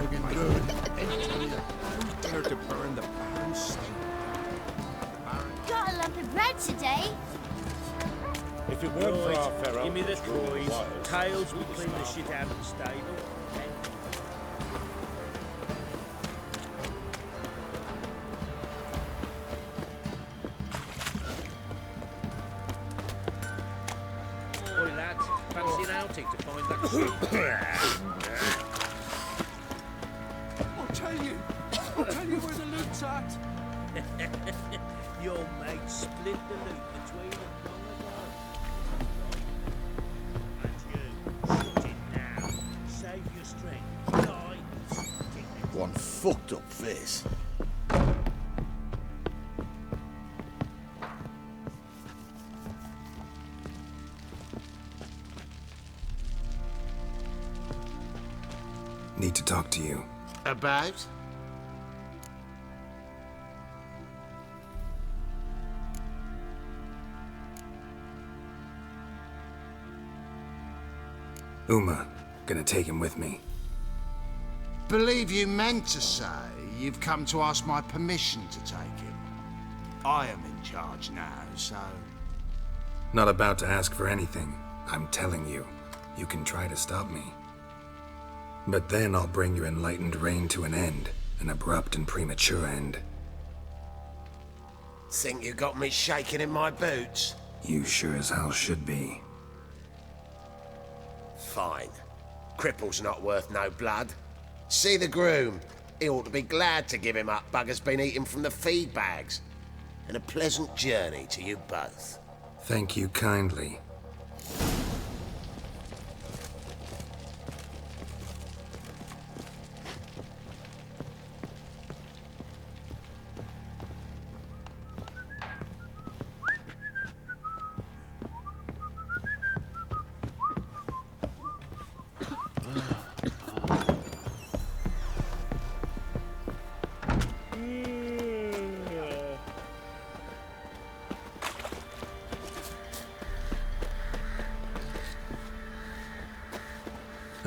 Bogan good. Who dared to burn the Baron's stable? Got a lump of bread today. If it weren't for our Pharaoh, give me the toys. Tails will clean the shit out of the stable. Oi lads, fancy an outing to find that I'll tell you where the loot's at. Your mate split the loot between them long ago. And you, shoot it now. Save your strength. Die. One fucked up face. Need to talk to you. About? Uma, gonna take him with me. Believe you meant to say you've come to ask my permission to take him. I am in charge now, so... Not about to ask for anything. I'm telling you, you can try to stop me. But then I'll bring your enlightened reign to an end, an abrupt and premature end. Think you got me shaking in my boots? You sure as hell should be. Fine. Cripple's not worth no blood. See the groom. He ought to be glad to give him up. Bugger's been eating from the feed bags. And a pleasant journey to you both. Thank you kindly.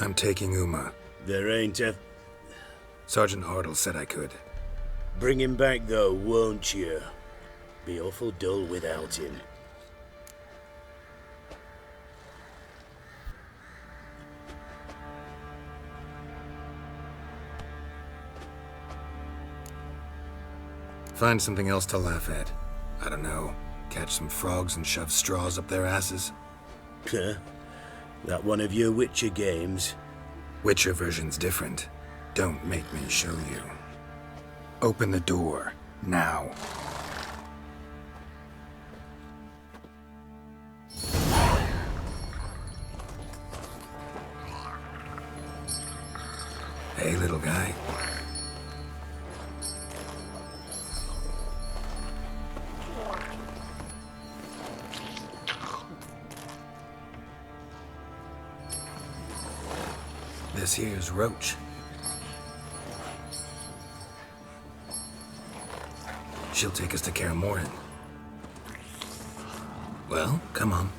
I'm taking Uma. There ain't a... Sergeant Hartle said I could. Bring him back though, won't you? Be awful dull without him. Find something else to laugh at. I don't know, catch some frogs and shove straws up their asses. Huh? That one of your Witcher games? Witcher version's different. Don't make me show you. Open the door, now. Hey, little guy. This here's Roach. She'll take us to Kaer Morhen. Well, come on.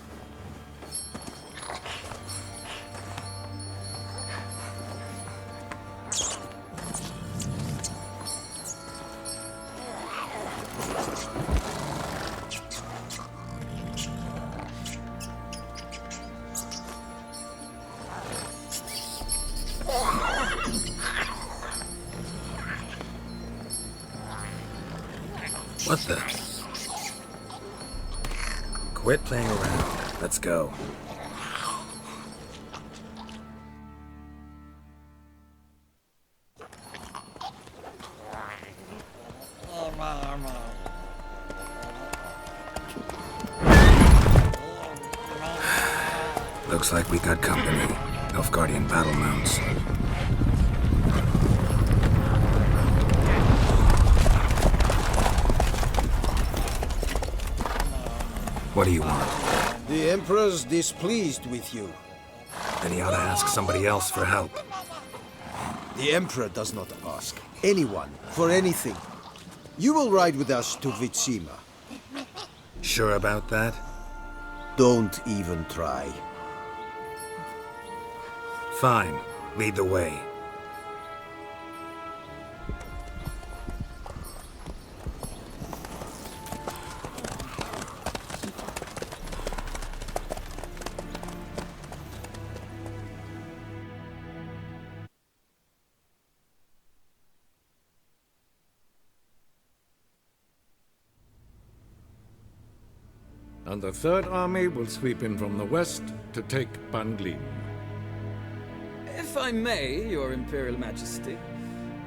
What the? Quit playing around. Let's go. Looks like we got company. Nilfgaardian battle mounts. What do you want? The Emperor's displeased with you. Then he ought to ask somebody else for help. The Emperor does not ask anyone for anything. You will ride with us to Vitsima. Sure about that? Don't even try. Fine. Lead the way. and the Third Army will sweep in from the west to take Banglin. If I may, Your Imperial Majesty,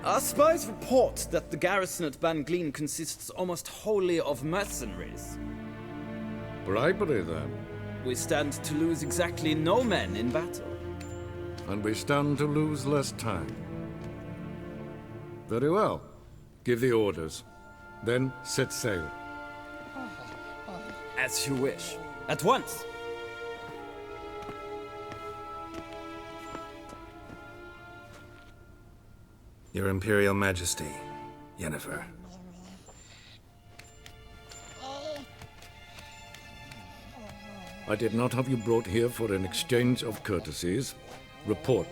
our spies report that the garrison at Banglin consists almost wholly of mercenaries. Bribery, then, We stand to lose exactly no men in battle. and we stand to lose less time. Very well. Give the orders. Then set sail. As you wish. At once! Your Imperial Majesty, Yennefer. I did not have you brought here for an exchange of courtesies. Report.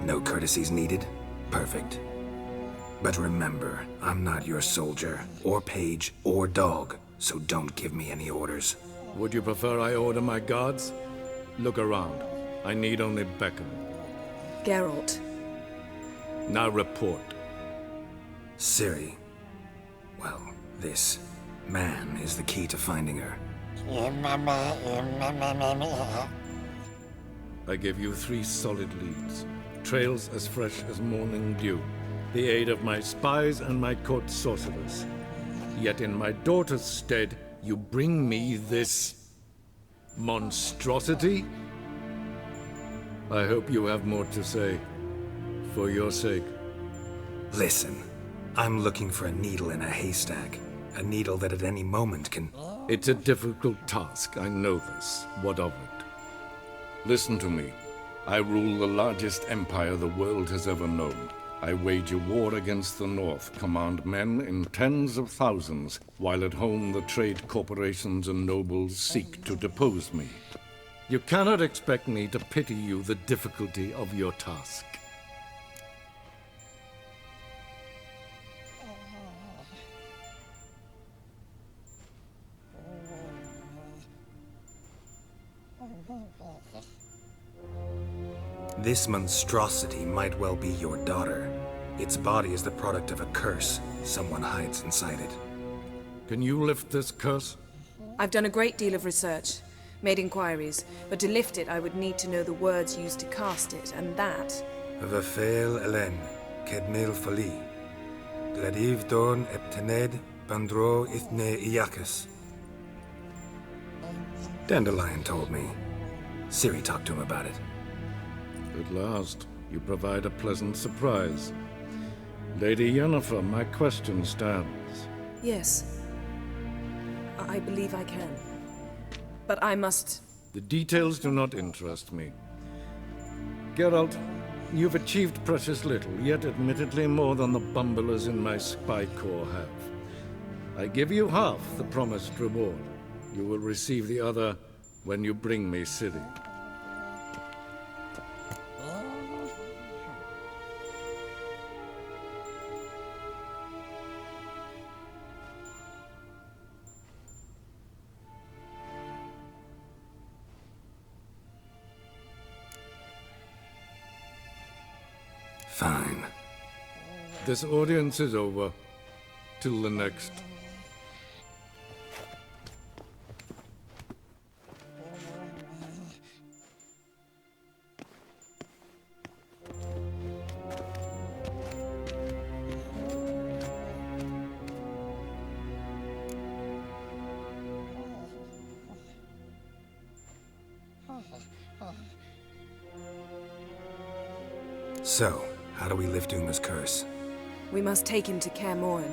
No courtesies needed? Perfect. But remember, I'm not your soldier, or page, or dog, so don't give me any orders. Would you prefer I order my guards? Look around. I need only beckon. Geralt. Now report. Ciri. Well, this man is the key to finding her. I give you 3 solid leads. Trails as fresh as morning dew. The aid of my spies and my court sorcerers. Yet in my daughter's stead, you bring me this monstrosity? I hope you have more to say. For your sake. Listen, I'm looking for a needle in a haystack. A needle that at any moment can... It's a difficult task, I know this. What of it? Listen to me. I rule the largest empire the world has ever known. I wage a war against the North, command men in tens of thousands, while at home the trade corporations and nobles seek to depose me. You cannot expect me to pity you the difficulty of your task. This monstrosity might well be your daughter. Its body is the product of a curse. Someone hides inside it. Can you lift this curse? I've done a great deal of research, made inquiries, but to lift it I would need to know the words used to cast it, and that... Vafel Elen, Kedmil Fali. Gladiv Dorn Eptened, Bandro Ithne Iacus. Dandelion told me. Ciri talked to him about it. At last, you provide a pleasant surprise. Lady Yennefer, my question stands. Yes. I believe I can. But I must... The details do not interest me. Geralt, you've achieved precious little, yet admittedly more than the bumblers in my spy corps have. I give you half the promised reward. You will receive the other when you bring me Ciri. Fine. This audience is over. Till the next. So, how do we lift Uma's curse? We must take him to Kaer Morhen.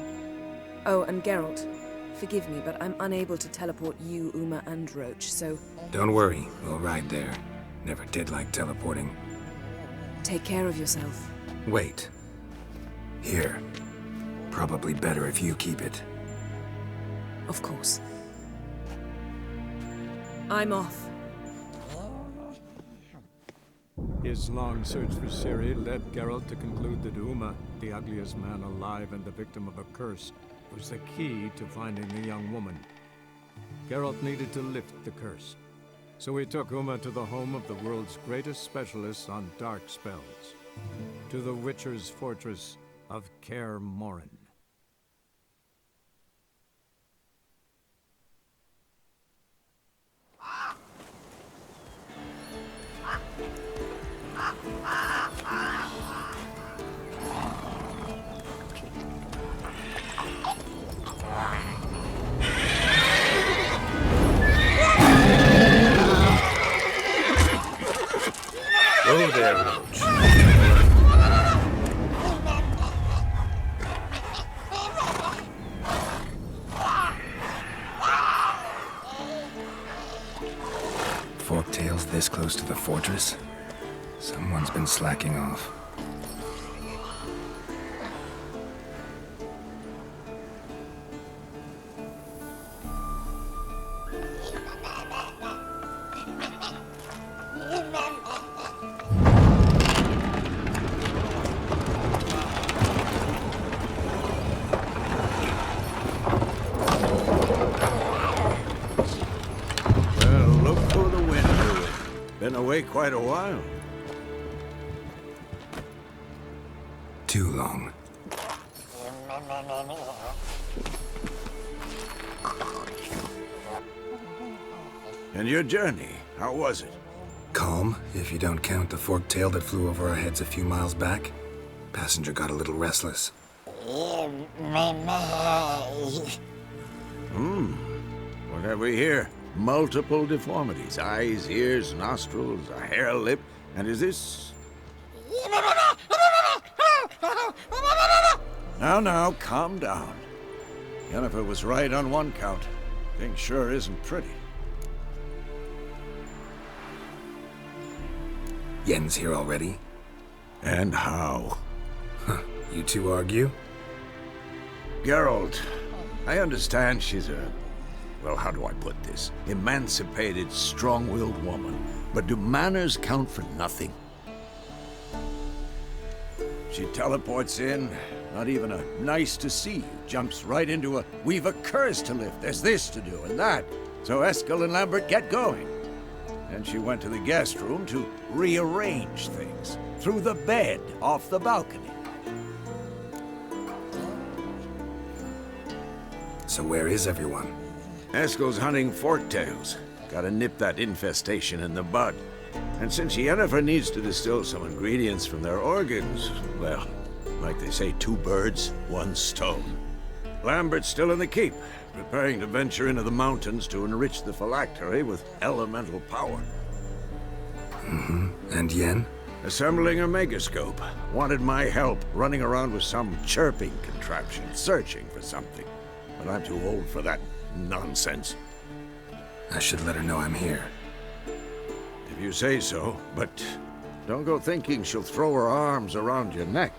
Oh, and Geralt, forgive me, but I'm unable to teleport you, Uma, and Roach, so... Don't worry, we'll ride there. Never did like teleporting. Take care of yourself. Wait. Here. Probably better if you keep it. Of course. I'm off. His long search for Ciri led Geralt to conclude that Uma, the ugliest man alive and the victim of a curse, was the key to finding the young woman. Geralt needed to lift the curse. So we took Uma to the home of the world's greatest specialists on dark spells, to the Witcher's fortress of Kaer Morhen. Oh there, Roach. Forktails this close to the fortress? Someone's been slacking off. Well, look for the wind, Druid. Been away quite a while. Too long. And your journey, how was it? Calm, if you don't count the forktail that flew over our heads a few miles back. Passenger got a little restless. What have we here? Multiple deformities. Eyes, ears, nostrils, a hair lip. And is this... Now, calm down. Yennefer was right on one count. Thing sure isn't pretty. Yen's here already? And how? You two argue? Geralt, I understand she's a... well, how do I put this? Emancipated, strong-willed woman. But do manners count for nothing? She teleports in, not even a nice to see you, jumps right into a we've a curse to lift, there's this to do and that. So Eskel and Lambert get going. And she went to the guest room to rearrange things. Through the bed, off the balcony. So where is everyone? Eskel's hunting forktails. Gotta nip that infestation in the bud. And since Yennefer needs to distill some ingredients from their organs, well, like they say, 2 birds, 1 stone. Lambert's still in the keep, preparing to venture into the mountains to enrich the phylactery with elemental power. And Yen? Assembling a megascope. Wanted my help running around with some chirping contraption, searching for something. But I'm too old for that nonsense. I should let her know I'm here. If you say so, but don't go thinking she'll throw her arms around your neck.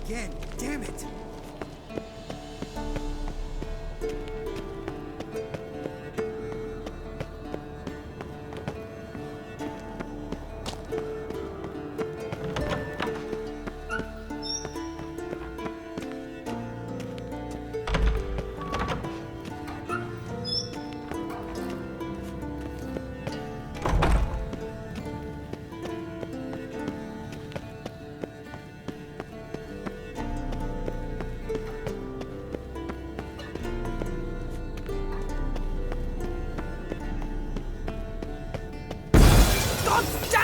Again, damn it!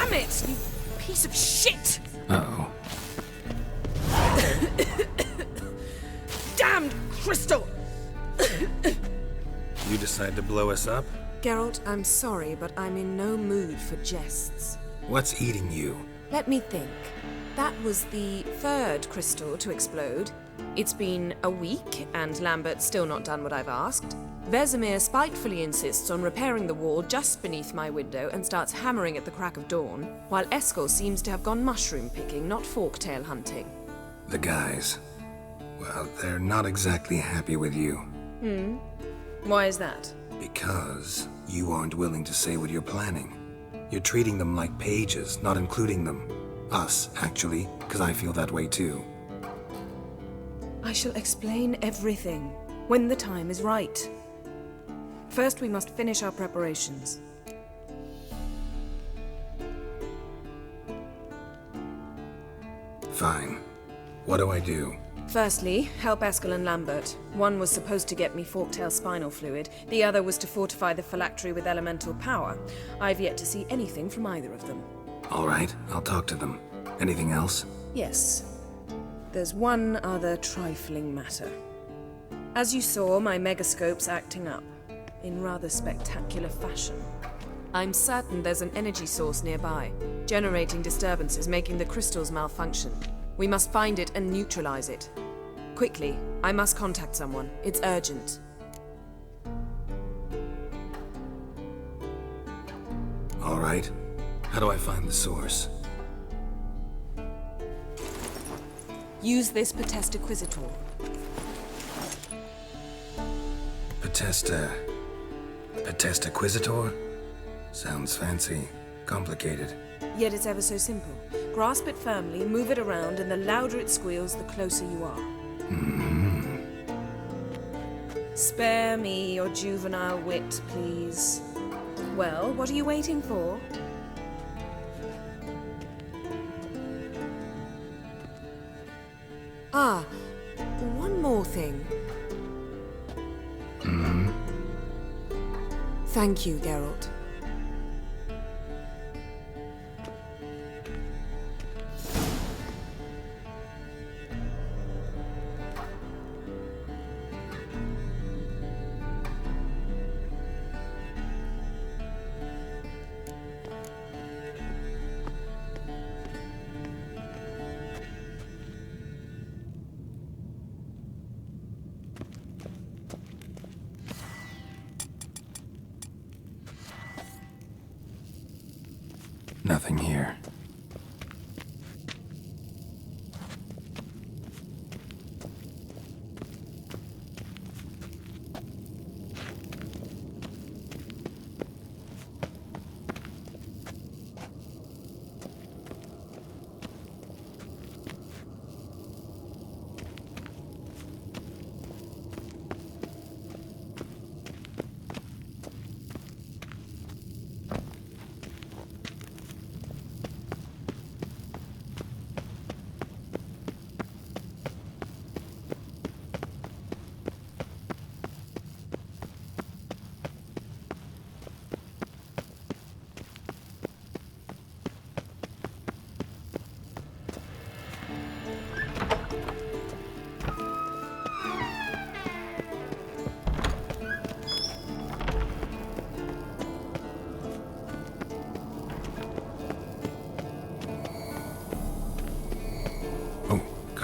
Damn it, you piece of shit! Uh-oh. Damned crystal! You decide to blow us up? Geralt, I'm sorry, but I'm in no mood for jests. What's eating you? Let me think. That was the third crystal to explode. It's been a week, and Lambert's still not done what I've asked. Vesemir spitefully insists on repairing the wall just beneath my window and starts hammering at the crack of dawn, while Eskel seems to have gone mushroom picking, not forktail hunting. The guys. Well, they're not exactly happy with you. Why is that? Because you aren't willing to say what you're planning. You're treating them like pages, not including them. Us, actually, because I feel that way too. I shall explain everything when the time is right. First, we must finish our preparations. Fine. What do I do? Firstly, help Eskel and Lambert. One was supposed to get me forktail spinal fluid, the other was to fortify the phylactery with elemental power. I've yet to see anything from either of them. All right, I'll talk to them. Anything else? Yes. There's one other trifling matter. As you saw, my megascope's acting up, in rather spectacular fashion. I'm certain there's an energy source nearby, generating disturbances, making the crystals malfunction. We must find it and neutralize it. Quickly, I must contact someone. It's urgent. All right. How do I find the source? Use this Potestaquisitor. Potestaquisitor? Sounds fancy. Complicated. Yet it's ever so simple. Grasp it firmly, move it around, and the louder it squeals, the closer you are. Spare me your juvenile wit, please. Well, what are you waiting for? Ah, one more thing. Thank you, Geralt. Nothing here.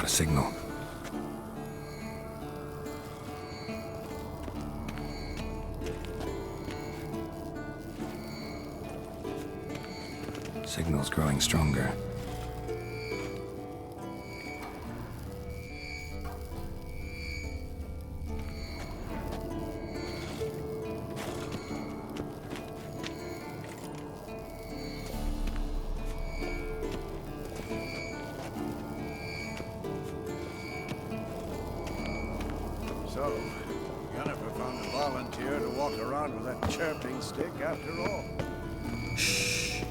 Signal. Signal's growing stronger. So, Yennefer found a volunteer to walk around with that chirping stick after all. Shh.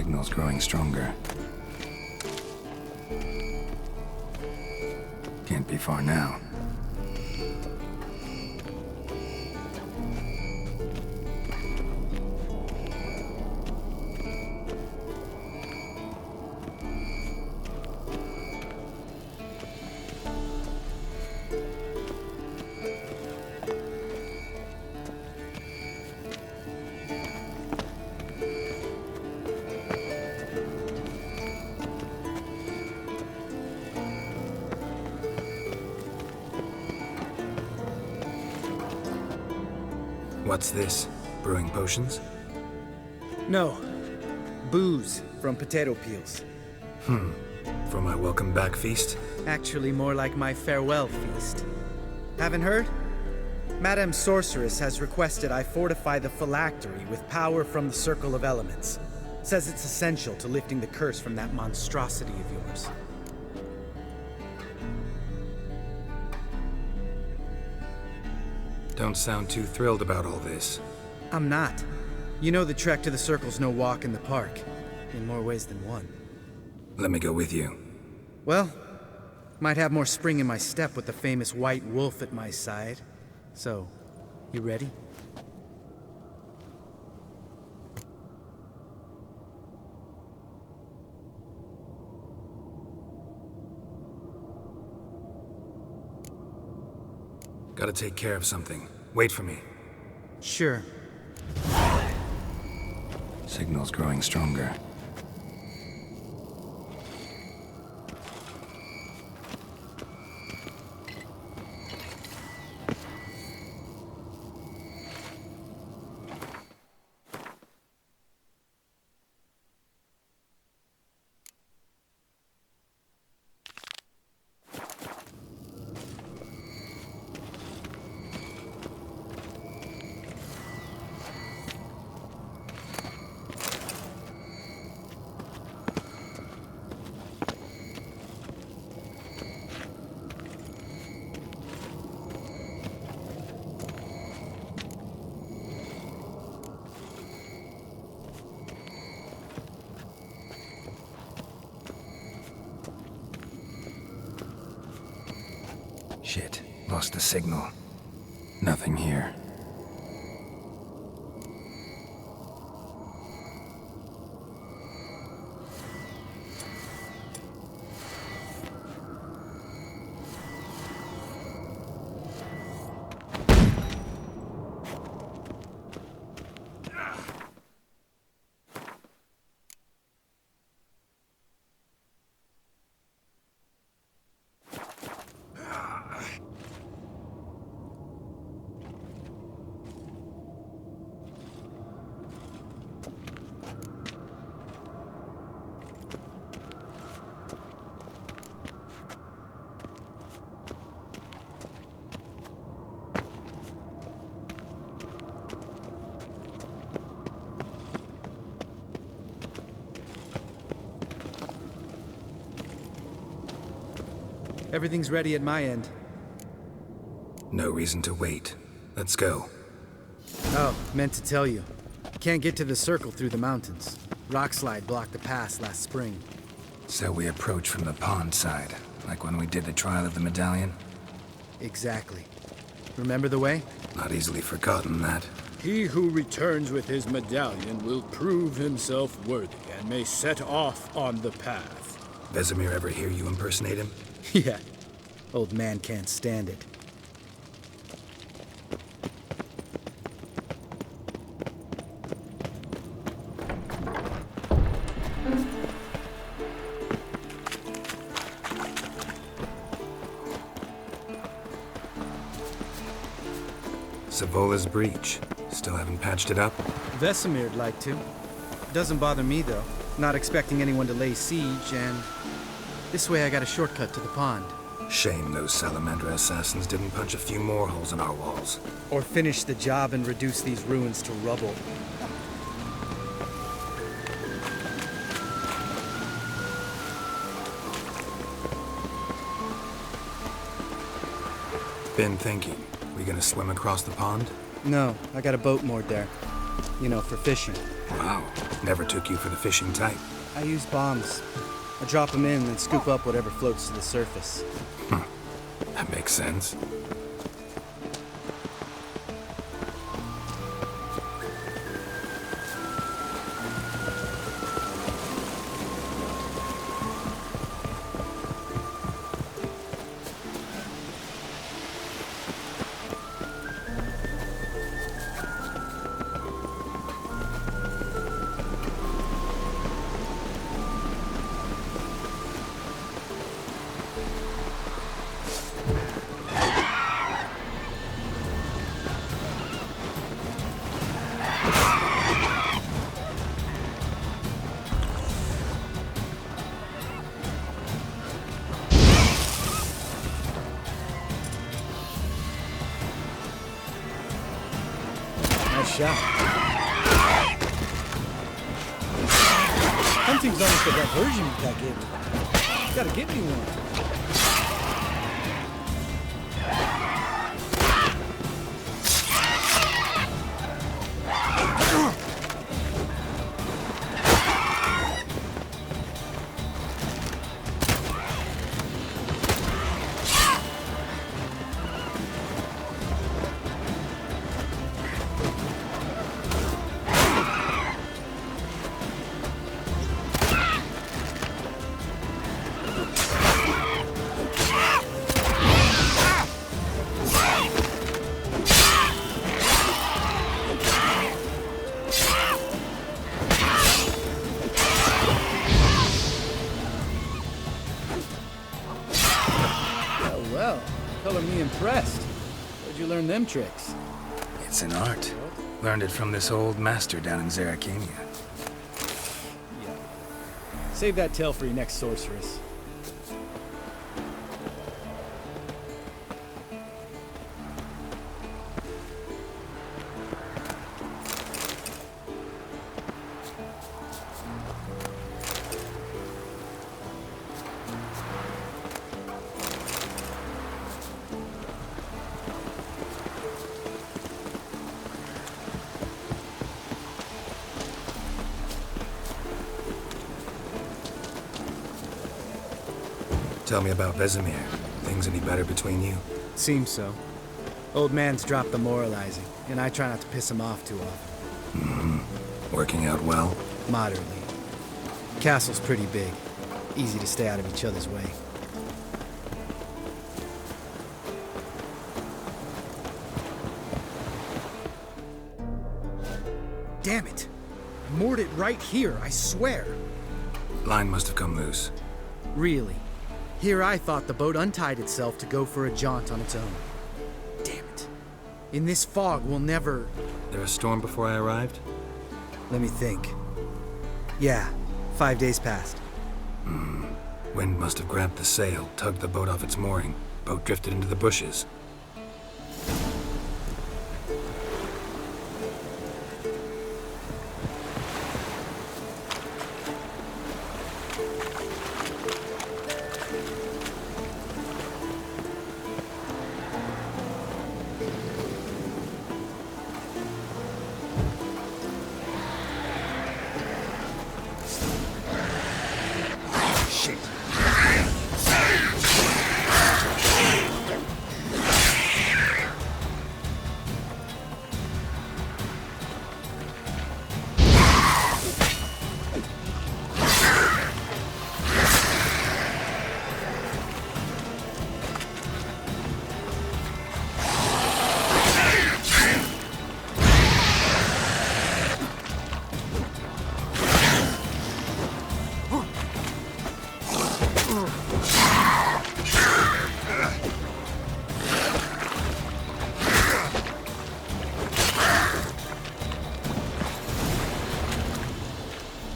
Signal's growing stronger. Can't be far now. What's this? Brewing potions? No. Booze from potato peels. For my welcome back feast? Actually, more like my farewell feast. Haven't heard? Madame Sorceress has requested I fortify the phylactery with power from the Circle of Elements. Says it's essential to lifting the curse from that monstrosity of yours. Don't sound too thrilled about all this. I'm not. You know the trek to the Circle's no walk in the park. In more ways than one. Let me go with you. Well, might have more spring in my step with the famous white wolf at my side. So, you ready? Gotta take care of something. Wait for me. Sure. Signal's growing stronger. Shit, lost the signal. Nothing here. Everything's ready at my end. No reason to wait. Let's go. Oh, meant to tell you. Can't get to the Circle through the mountains. Rockslide blocked the pass last spring. So we approach from the pond side, like when we did the trial of the medallion? Exactly. Remember the way? Not easily forgotten, that. He who returns with his medallion will prove himself worthy and may set off on the path. Vesemir ever hear you impersonate him? Yeah. Old man can't stand it. Savola's breach. Still haven't patched it up? Vesemir'd like to. Doesn't bother me, though. Not expecting anyone to lay siege, and this way I got a shortcut to the pond. Shame those Salamander assassins didn't punch a few more holes in our walls. Or finish the job and reduce these ruins to rubble. Been thinking. We gonna swim across the pond? No, I got a boat moored there. You know, for fishing. Wow, never took you for the fishing type. I use bombs. I drop them in and scoop up whatever floats to the surface. That makes sense. Nice shot. Hunting's almost a diversion with that game. You gotta give me one. Well, color me impressed. Where'd you learn them tricks? It's an art. Learned it from this old master down in Zeracania. Yeah. Save that tale for your next sorceress. Tell me about Vesemir. Things any better between you? Seems so. Old man's dropped the moralizing, and I try not to piss him off too often. Working out well? Moderately. Castle's pretty big. Easy to stay out of each other's way. Damn it! I moored it right here, I swear! Line must have come loose. Really? Here I thought the boat untied itself to go for a jaunt on its own. Damn it. In this fog, we'll never... There a storm before I arrived? Let me think. Yeah, 5 days passed. Wind must have grabbed the sail, tugged the boat off its mooring. Boat drifted into the bushes.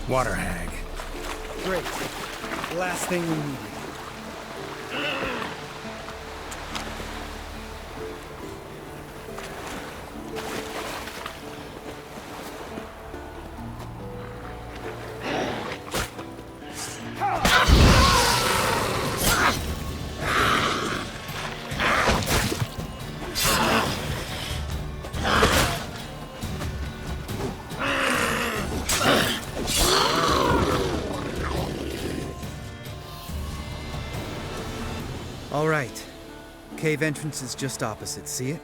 Water hag. Great. Last thing we needed. All right. Cave entrance is just opposite, see it?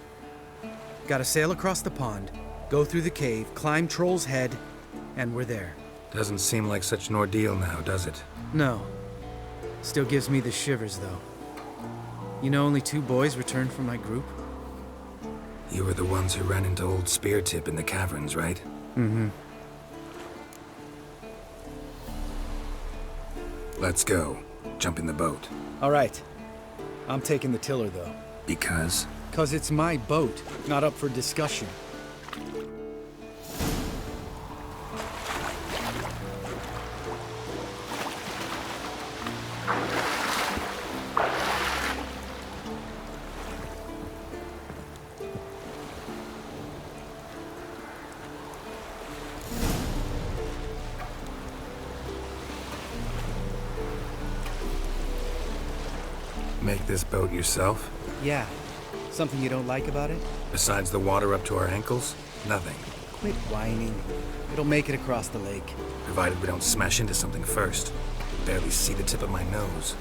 Gotta sail across the pond, go through the cave, climb Troll's Head, and we're there. Doesn't seem like such an ordeal now, does it? No. Still gives me the shivers, though. You know only 2 boys returned from my group? You were the ones who ran into old Speartip in the caverns, right? Mm-hmm. Let's go. Jump in the boat. All right. I'm taking the tiller, though. Because? 'Cause it's my boat, not up for discussion. Make this boat yourself? Yeah. Something you don't like about it? Besides the water up to our ankles? Nothing. Quit whining. It'll make it across the lake. Provided we don't smash into something first. Barely see the tip of my nose.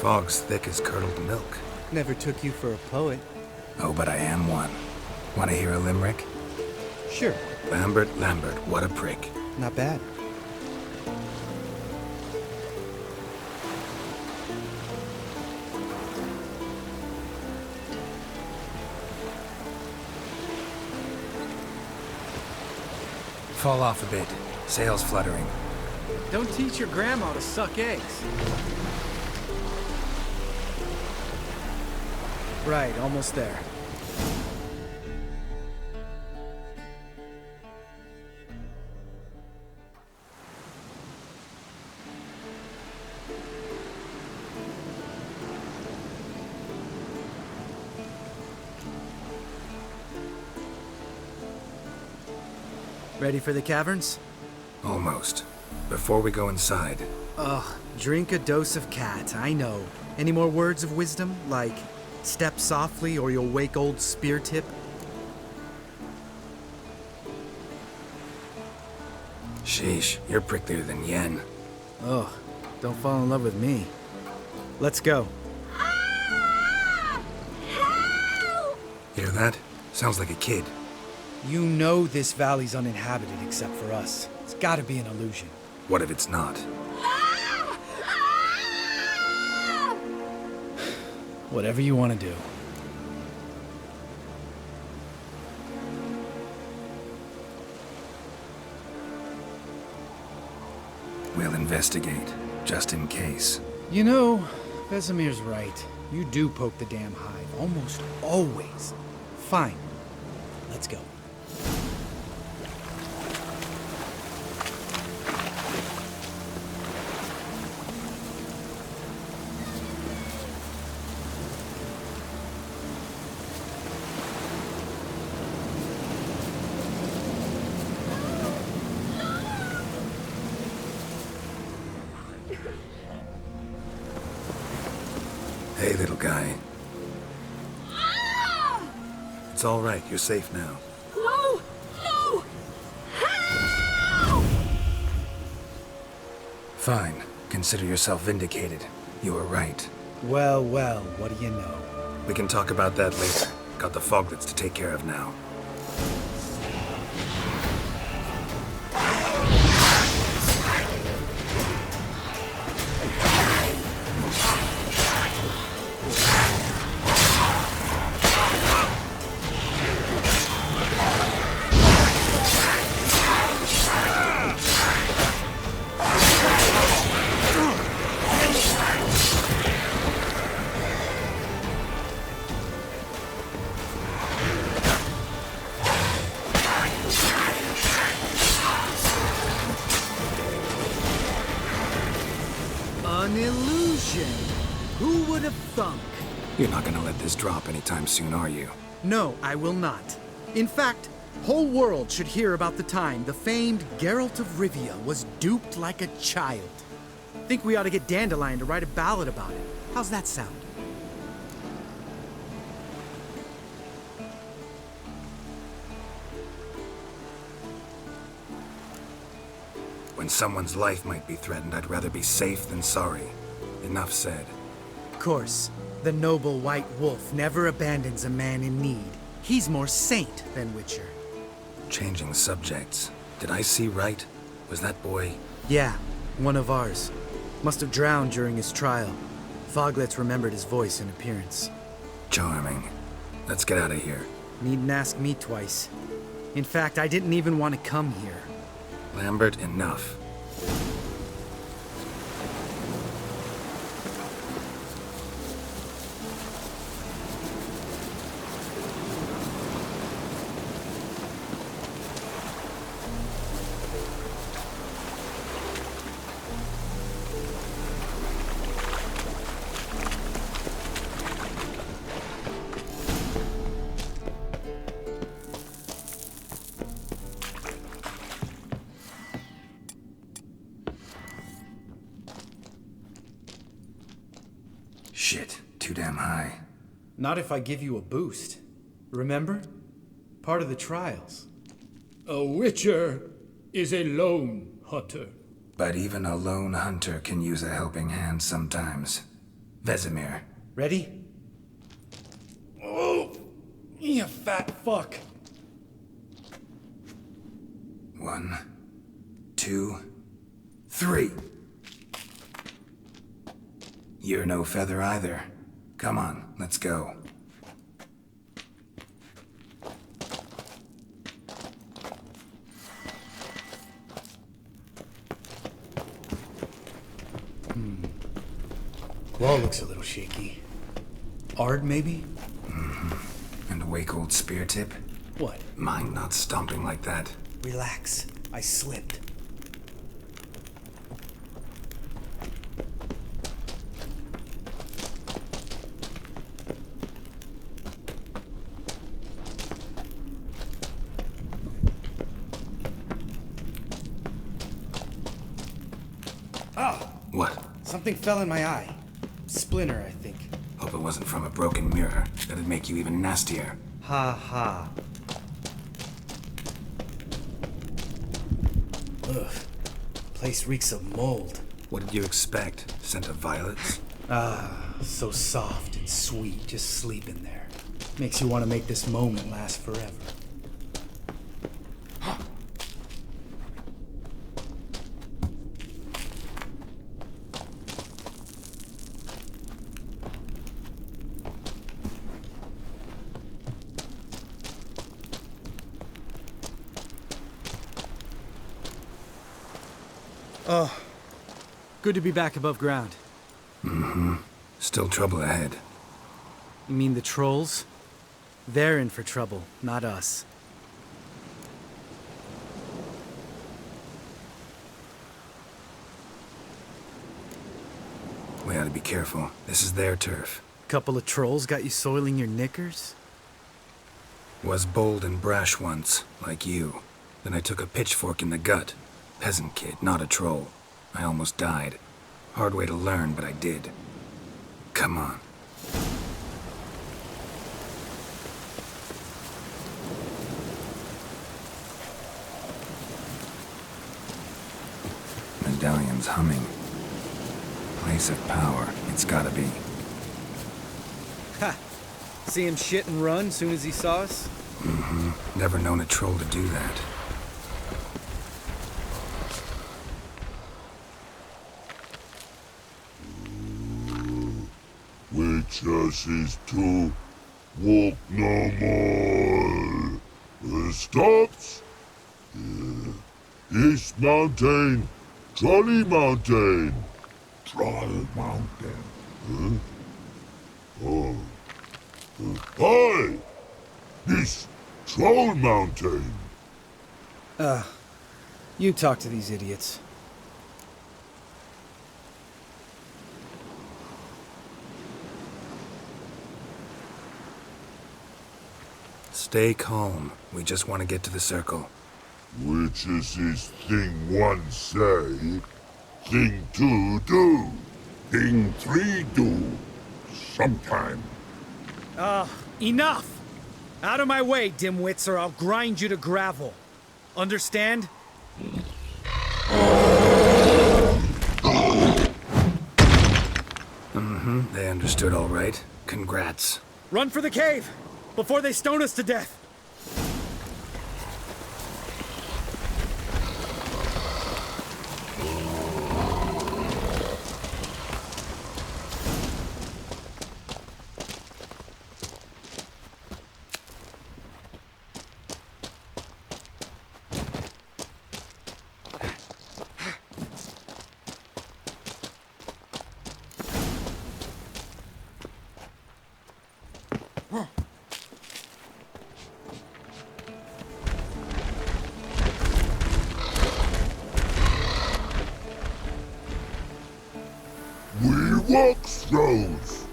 Fog's thick as curdled milk. Never took you for a poet. Oh, but I am one. Want to hear a limerick? Sure. Lambert, what a prick. Not bad. Fall off a bit. Sails fluttering. Don't teach your grandma to suck eggs. Right, almost there. Ready for the caverns? Almost. Before we go inside. Ugh, drink a dose of cat, I know. Any more words of wisdom? Like, step softly or you'll wake old Speartip? Sheesh, you're pricklier than Yen. Ugh, don't fall in love with me. Let's go. Hear that? Sounds like a kid. You know this valley's uninhabited except for us. It's gotta be an illusion. What if it's not? Whatever you want to do. We'll investigate, just in case. You know, Vesemir's right. You do poke the damn hive, almost always. Fine. Let's go. Hey, little guy. It's all right. You're safe now. No! No! Help! Fine. Consider yourself vindicated. You were right. Well, well, what do you know? We can talk about that later. Got the foglets to take care of now. An illusion! Who would have thunk? You're not gonna let this drop anytime soon, are you? No, I will not. In fact, whole world should hear about the time the famed Geralt of Rivia was duped like a child. Think we ought to get Dandelion to write a ballad about it. How's that sound? When someone's life might be threatened, I'd rather be safe than sorry. Enough said. Of course, the noble white wolf never abandons a man in need. He's more saint than Witcher. Changing subjects. Did I see right? Was that boy... Yeah, one of ours. Must have drowned during his trial. Foglets remembered his voice and appearance. Charming. Let's get out of here. Needn't ask me twice. In fact, I didn't even want to come here. Lambert, enough. Shit, too damn high. Not if I give you a boost. Remember? Part of the trials. A Witcher is a lone hunter. But even a lone hunter can use a helping hand sometimes. Vesemir. Ready? Oh, you fat fuck. 1, 2, 3. You're no feather either. Come on, let's go. Wall looks a little shaky. Ard, maybe? And a wake-old spear tip? What? Mind not stomping like that. Relax. I slipped. What? Something fell in my eye. Splinter, I think. Hope it wasn't from a broken mirror. That'd make you even nastier. Ha ha. Ugh. Place reeks of mold. What did you expect? Scent of violets? Ah, so soft and sweet, just sleeping there. Makes you want to make this moment last forever. Oh, good to be back above ground. Still trouble ahead. You mean the trolls? They're in for trouble, not us. We ought to be careful. This is their turf. Couple of trolls got you soiling your knickers? Was bold and brash once, like you. Then I took a pitchfork in the gut. Peasant kid, not a troll. I almost died. Hard way to learn, but I did. Come on. Medallion's humming. Place of power, it's gotta be. Ha! See him shit and run soon as he saw us? Never known a troll to do that. Witches is to walk no more. Stops? East Mountain, Trolley Mountain. Troll Mountain. Huh? Oh. Hi! This Troll Mountain. You talk to these idiots. Stay calm. We just want to get to the circle. Which is his thing one say, thing two do, thing three do, sometime. Enough! Out of my way, dimwits, or I'll grind you to gravel. Understand? Mm-hmm. They understood all right. Congrats. Run for the cave! Before they stone us to death! We walk throws.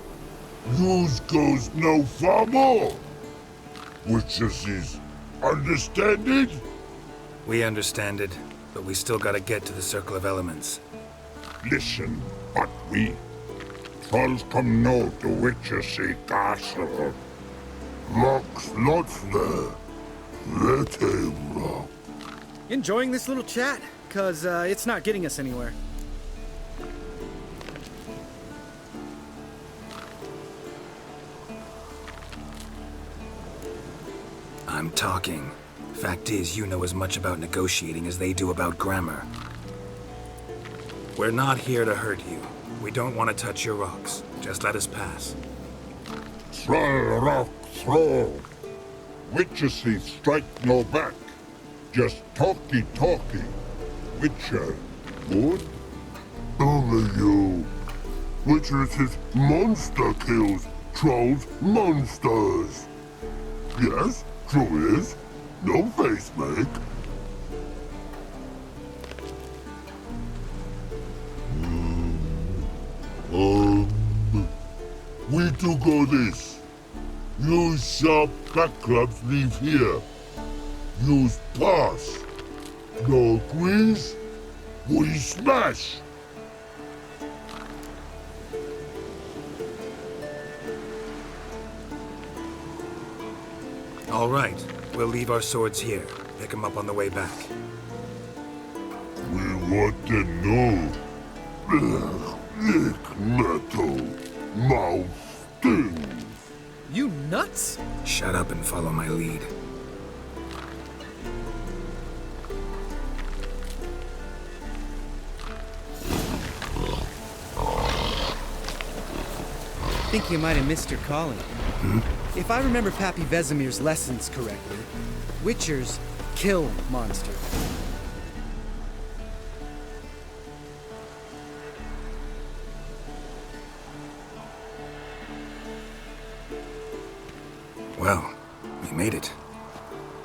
Yous goes no far more. Witches is understand it? We understand it, but we still gotta get to the Circle of Elements. Listen, but we trolls come no to Witches castle. Locks lots there. Let him rock. Enjoying this little chat? Cause it's not getting us anywhere. I'm talking. Fact is, you know as much about negotiating as they do about grammar. We're not here to hurt you. We don't want to touch your rocks. Just let us pass. Troll rock throw. Witches strike no back. Just talky. Witcher, good? Only you. Witches is monster kills. Trolls monsters. Yes, true is. No face make. We do go this. Use sharp back clubs leave here. Use pass. No agrees? We smash. All right. We'll leave our swords here. Pick them up on the way back. We want to know. Lick metal. Mouth stings. You nuts? Shut up and follow my lead. I think you might have missed your calling. If I remember Pappy Vesemir's lessons correctly, Witchers kill monsters. Well, we made it.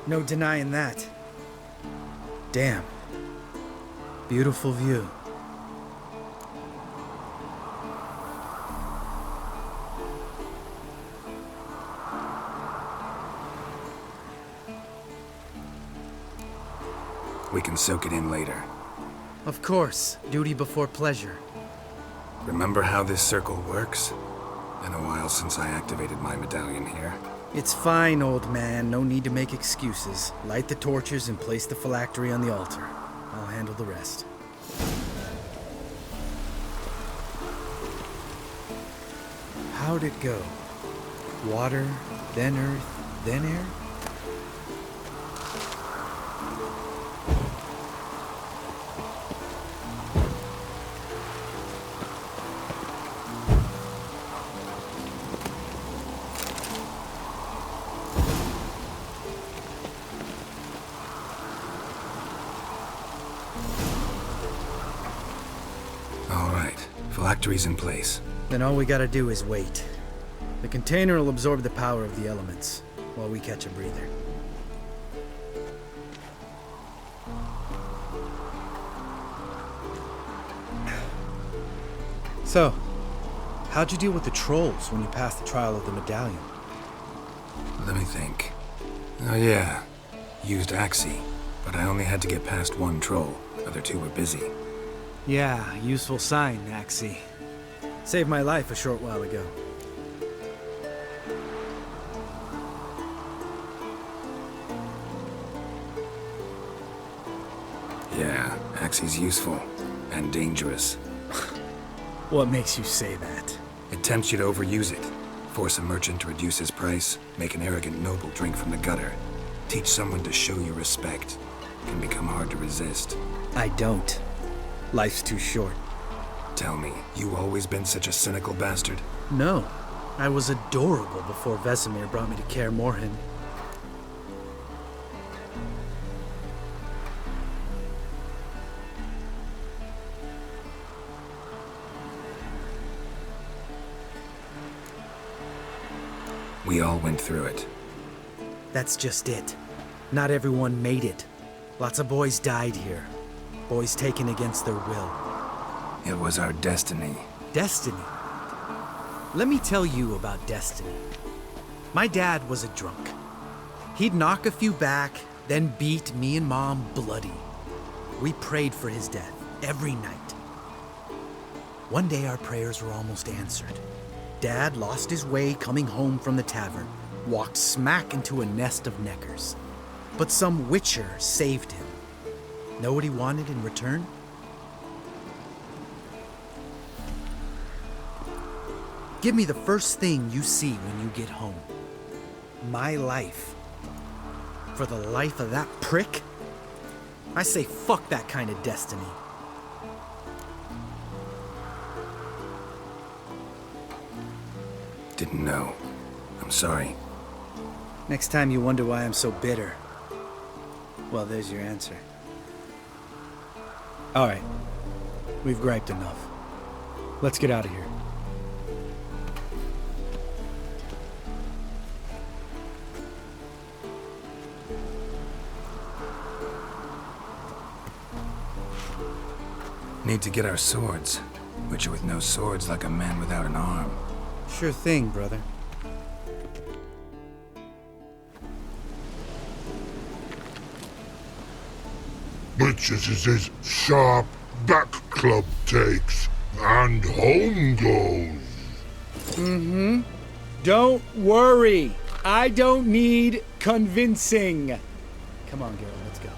No denying that. Damn. Beautiful view. We can soak it in later. Of course. Duty before pleasure. Remember how this circle works? Been a while since I activated my medallion here. It's fine, old man. No need to make excuses. Light the torches and place the phylactery on the altar. I'll handle the rest. How'd it go? Water, then earth, then air? Phylactery's in place. Then all we gotta do is wait. The container will absorb the power of the elements, while we catch a breather. So, how'd you deal with the trolls when you passed the trial of the medallion? Let me think. Oh yeah, used Axie, but I only had to get past one troll. Other two were busy. Yeah, useful sign, Axie. Saved my life a short while ago. Yeah, Axie's useful. And dangerous. What makes you say that? It tempts you to overuse it. Force a merchant to reduce his price, make an arrogant noble drink from the gutter. Teach someone to show you respect. Can become hard to resist. I don't. Life's too short. Tell me, you always been such a cynical bastard? No. I was adorable before Vesemir brought me to Kaer Morhen. We all went through it. That's just it. Not everyone made it. Lots of boys died here. Boys taken against their will. It was our destiny. Destiny? Let me tell you about destiny. My dad was a drunk. He'd knock a few back, then beat me and Mom bloody. We prayed for his death every night. One day our prayers were almost answered. Dad lost his way coming home from the tavern, walked smack into a nest of neckers. But some witcher saved him. Know what he wanted in return? Give me the first thing you see when you get home. My life. For the life of that prick? I say fuck that kind of destiny. Didn't know. I'm sorry. Next time you wonder why I'm so bitter, well, there's your answer. All right. We've griped enough. Let's get out of here. Need to get our swords. Witcher with no swords like a man without an arm. Sure thing, brother. Witches is sharp back club takes, and home goes. Mm-hmm. Don't worry. I don't need convincing. Come on, Geralt, let's go.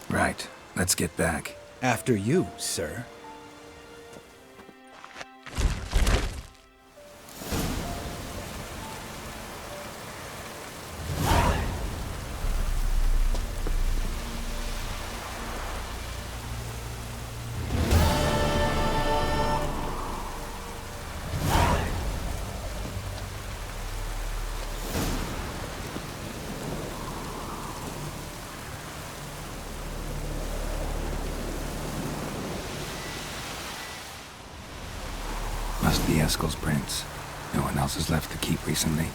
Right. Let's get back. After you, sir. Must be Eskel's prints. No one else has left the keep recently.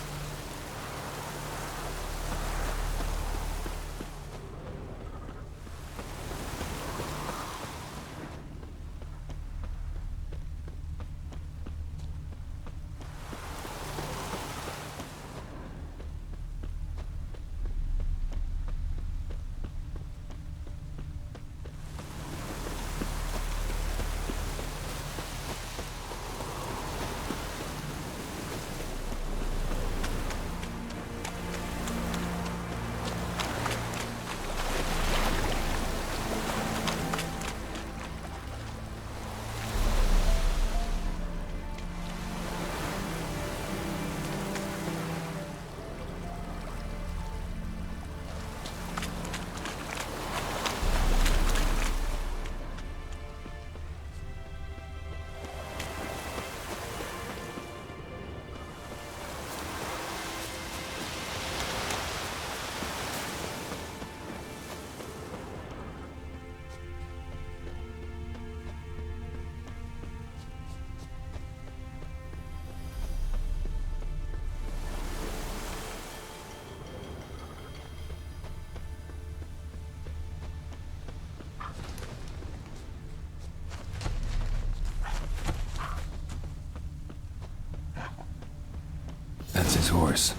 That's his horse.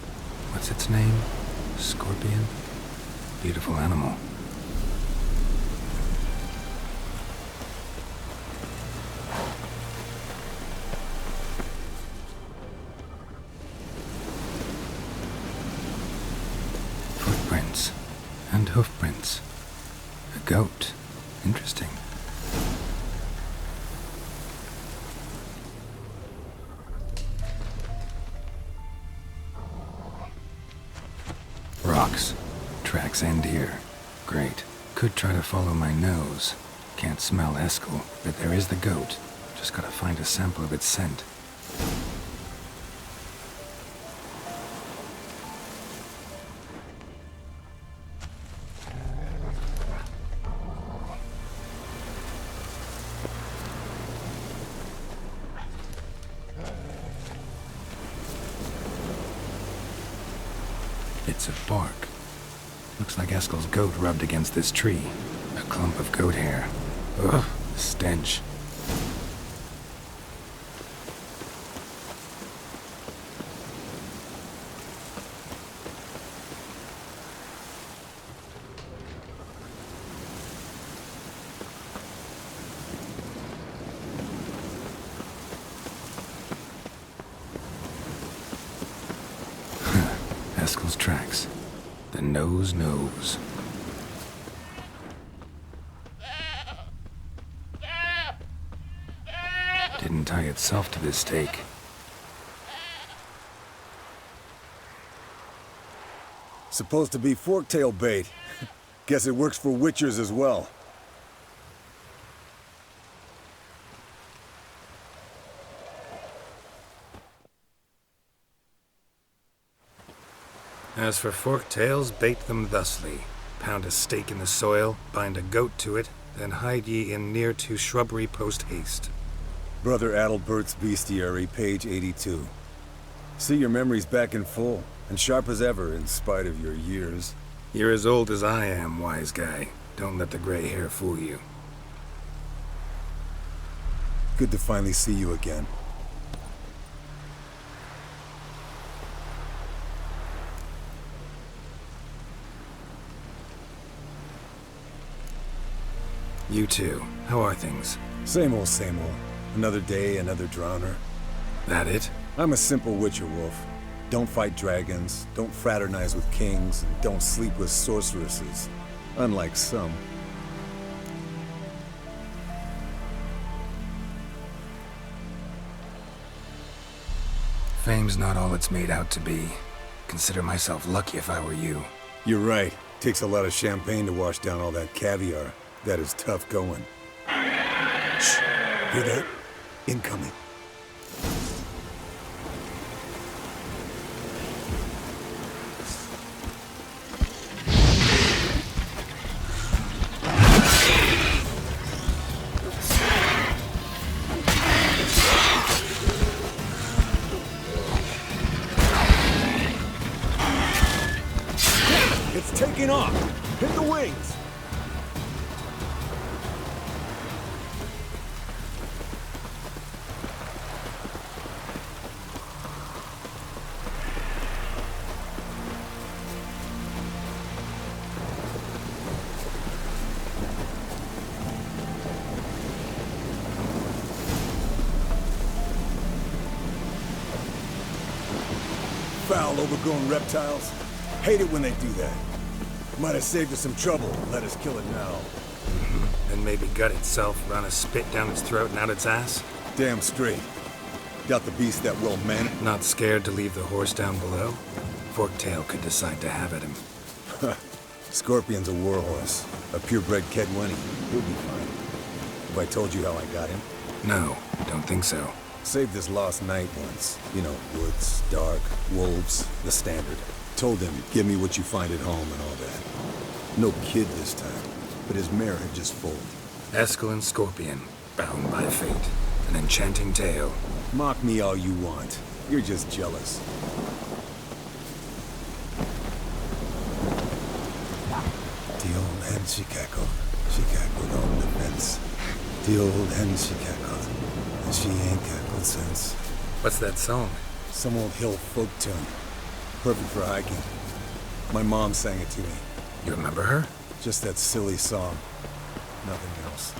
What's its name? Scorpion? Beautiful animal. And hoofprints. A goat. Interesting. Rocks. Tracks end here. Great. Could try to follow my nose. Can't smell Eskel, but there is the goat. Just gotta find a sample of its scent. Bits of bark. Looks like Eskel's goat rubbed against this tree. A clump of goat hair. Ugh, the stench. Eskel's tracks. The nose knows. Didn't tie itself to this stake. Supposed to be forktail bait. Guess it works for witchers as well. As for forktails, bait them thusly. Pound a stake in the soil, bind a goat to it, then hide ye in near to shrubbery post haste. Brother Adalbert's Bestiary, page 82. See your memories back in full, and sharp as ever in spite of your years. You're as old as I am, wise guy. Don't let the gray hair fool you. Good to finally see you again. You too. How are things? Same old, same old. Another day, another drowner. That it? I'm a simple witcher wolf. Don't fight dragons, don't fraternize with kings, and don't sleep with sorceresses. Unlike some. Fame's not all it's made out to be. Consider myself lucky if I were you. You're right. Takes a lot of champagne to wash down all that caviar. That is tough going. Shh! Hear that? Incoming. It's taking off! Hit the wings! Foul, overgrown reptiles. Hate it when they do that. Might have saved us some trouble. Let us kill it now. Then maybe gut itself, run a spit down its throat and out its ass? Damn straight. Doubt the beast that well mannered. Not scared to leave the horse down below? Forktail could decide to have at him. Scorpion's a warhorse. A purebred Kedwenny. He'll be fine. Have I told you how I got him? No, don't think so. Saved this lost knight once. You know, woods, dark, wolves, the standard. Told him, give me what you find at home and all that. No kid this time, but his mare had just foaled. Eskel and Scorpion, bound by fate. An enchanting tale. Mock me all you want. You're just jealous. The old hen she cackled on the fence. The old hen she cackled, and she ain't cackled since. What's that song? Some old hill folk tune. Perfect for hiking. My mom sang it to me. You remember her? Just that silly song. Nothing else.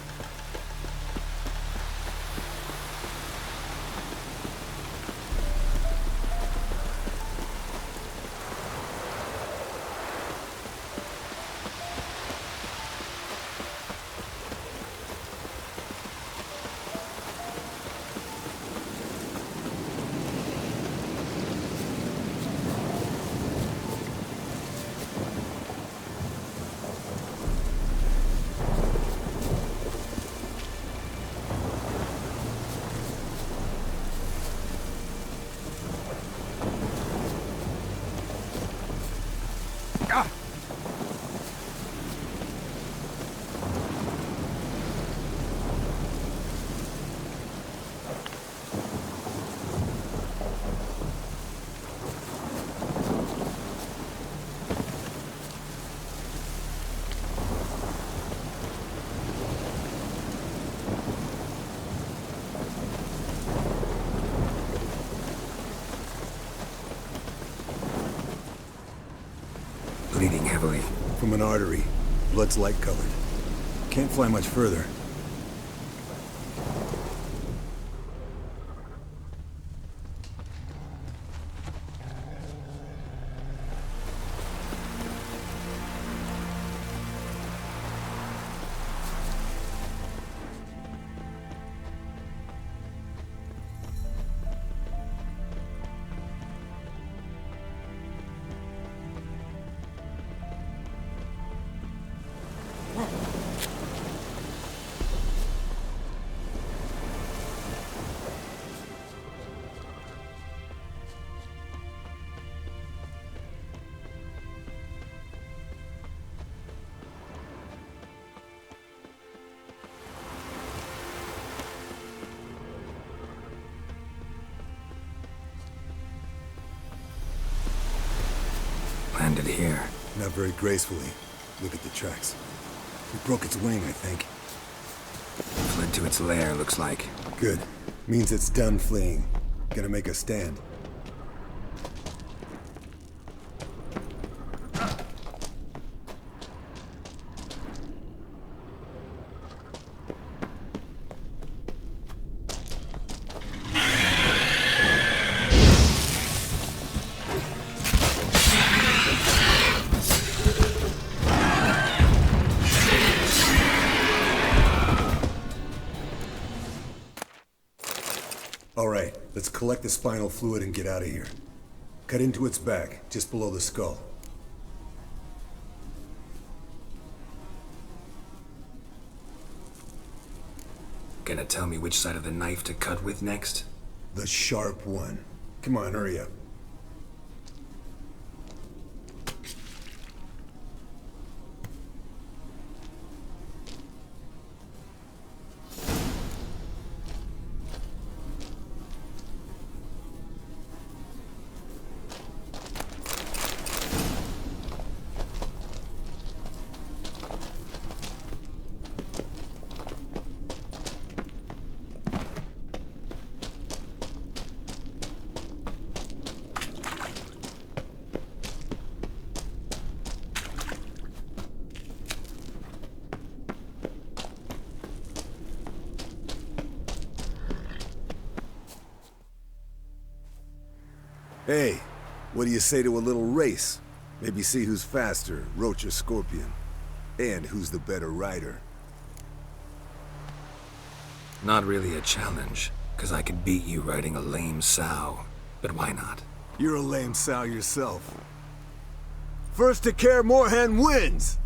Bleeding heavily. From an artery. Blood's light-colored. Can't fly much further. Landed here. Not very gracefully. Look at the tracks. We broke its wing, I think. Fled to its lair, looks like. Good. Means it's done fleeing. Gonna make a stand. Alright, let's collect the spinal fluid and get out of here. Cut into its back, just below the skull. Gonna tell me which side of the knife to cut with next? The sharp one. Come on, hurry up. Hey, what do you say to a little race? Maybe see who's faster, Roach or Scorpion. And who's the better rider. Not really a challenge, because I could beat you riding a lame sow. But why not? You're a lame sow yourself. First to Kaer Morhen wins!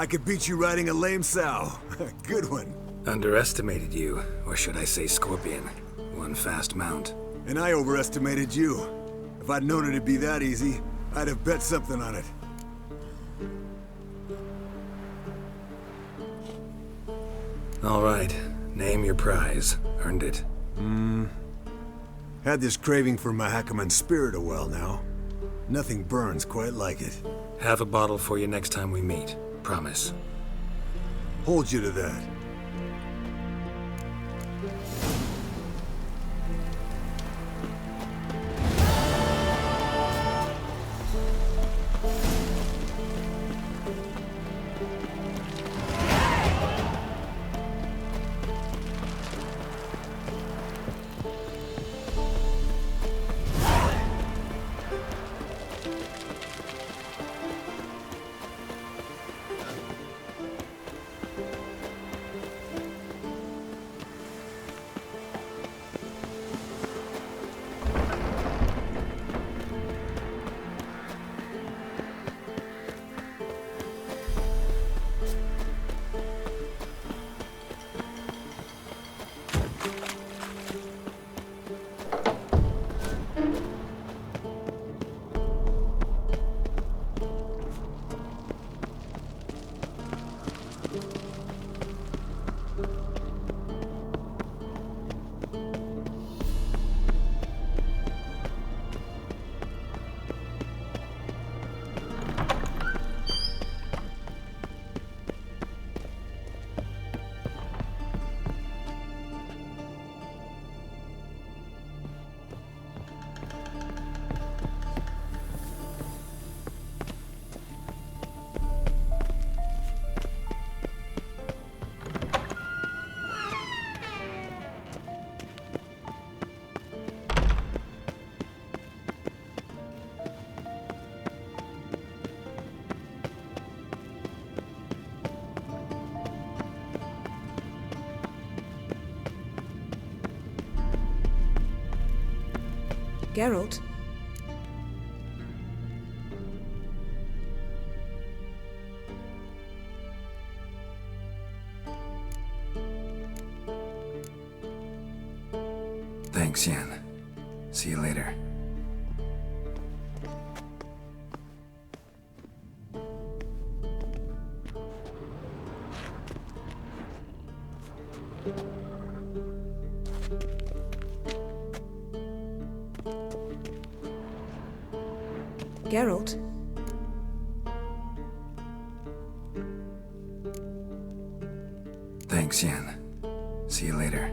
I could beat you riding a lame sow. Good one. Underestimated you, or should I say Scorpion. One fast mount. And I overestimated you. If I'd known it'd be that easy, I'd have bet something on it. All right, name your prize. Earned it. Had this craving for Mahakaman spirit a while now. Nothing burns quite like it. Have a bottle for you next time we meet. Promise. Hold you to that. Geralt? Thanks, Yen. See you later. Geralt? Thanks, Yen. See you later.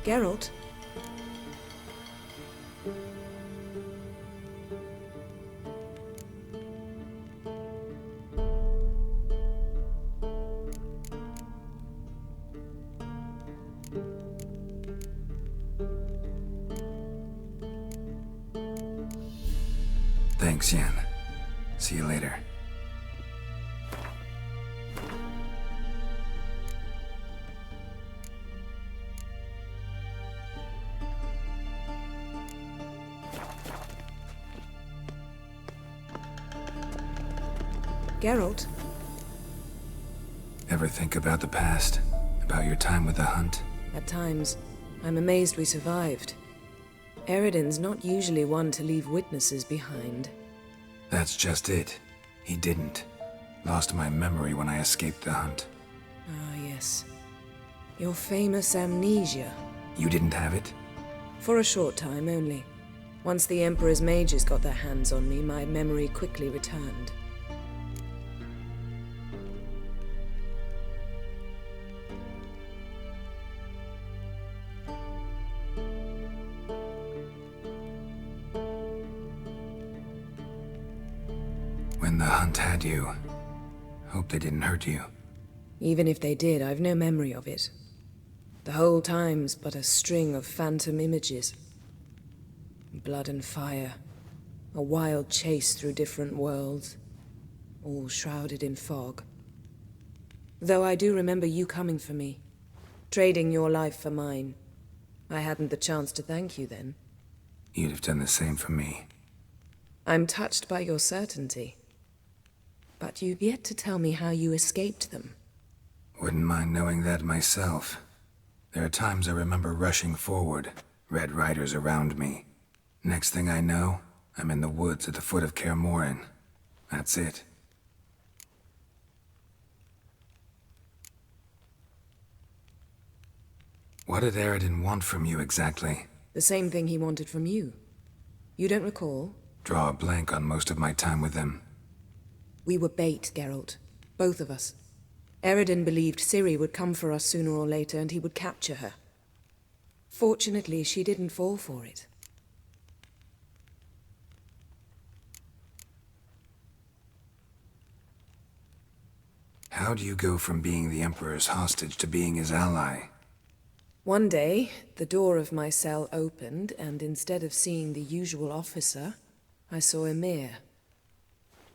Geralt? Thanks, Yen. See you later. Geralt? Ever think about the past? About your time with the hunt? At times, I'm amazed we survived. Eridan's not usually one to leave witnesses behind. That's just it. He didn't. Lost my memory when I escaped the hunt. Ah, yes. Your famous amnesia. You didn't have it? For a short time only. Once the Emperor's mages got their hands on me, my memory quickly returned. When the hunt had you, hope they didn't hurt you. Even if they did, I've no memory of it. The whole time's but a string of phantom images. Blood and fire. A wild chase through different worlds. All shrouded in fog. Though I do remember you coming for me. Trading your life for mine. I hadn't the chance to thank you then. You'd have done the same for me. I'm touched by your certainty. But you've yet to tell me how you escaped them. Wouldn't mind knowing that myself. There are times I remember rushing forward, Red Riders around me. Next thing I know, I'm in the woods at the foot of Kaer Morhen. That's it. What did Eredin want from you exactly? The same thing he wanted from you. You don't recall? Draw a blank on most of my time with him. We were bait, Geralt. Both of us. Eredin believed Ciri would come for us sooner or later and he would capture her. Fortunately, she didn't fall for it. How do you go from being the Emperor's hostage to being his ally? One day, the door of my cell opened, and instead of seeing the usual officer, I saw Emir.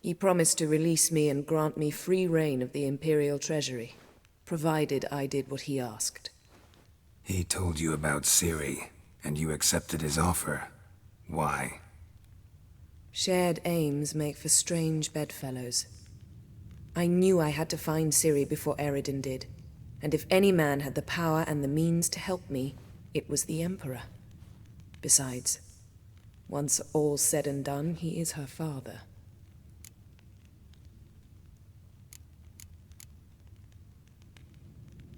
He promised to release me and grant me free reign of the Imperial Treasury, provided I did what he asked. He told you about Ciri, and you accepted his offer. Why? Shared aims make for strange bedfellows. I knew I had to find Ciri before Eredin did, and if any man had the power and the means to help me, it was the Emperor. Besides, once all's said and done, he is her father.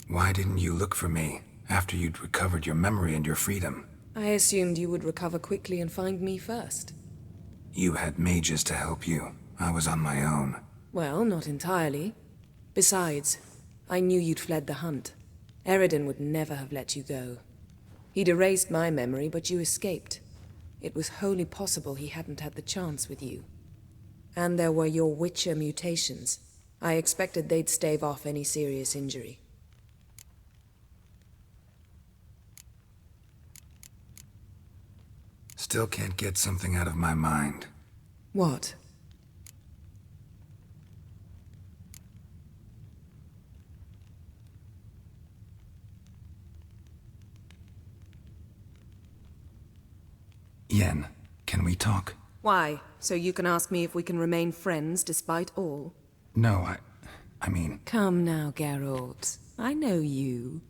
Why didn't you look for me after you'd recovered your memory and your freedom? I assumed you would recover quickly and find me first. You had mages to help you. I was on my own. Well, not entirely. Besides, I knew you'd fled the hunt. Eredin would never have let you go. He'd erased my memory, but you escaped. It was wholly possible he hadn't had the chance with you. And there were your Witcher mutations. I expected they'd stave off any serious injury. Still can't get something out of my mind. What? Yen, can we talk? Why? So you can ask me if we can remain friends despite all? No, I mean... Come now, Geralt. I know you.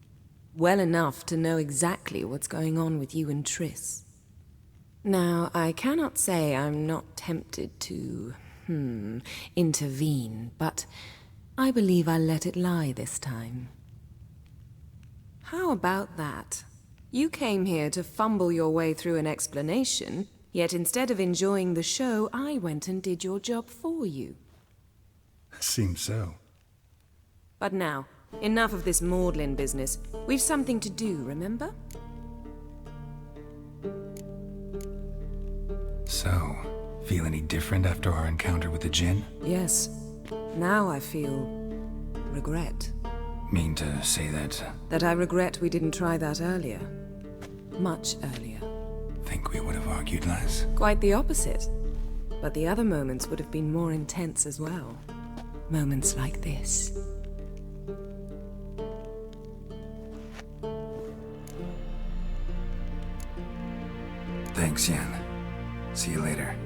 Well enough to know exactly what's going on with you and Triss. Now, I cannot say I'm not tempted to, intervene, but I believe I'll let it lie this time. How about that? You came here to fumble your way through an explanation, yet instead of enjoying the show, I went and did your job for you. Seems so. But now, enough of this maudlin business. We've something to do, remember? So, feel any different after our encounter with the Jinn? Yes. Now I feel... regret. Mean to say that... That I regret we didn't try that earlier. Much earlier. Think we would have argued less? Quite the opposite. But the other moments would have been more intense as well. Moments like this. Thanks, Yen. See you later.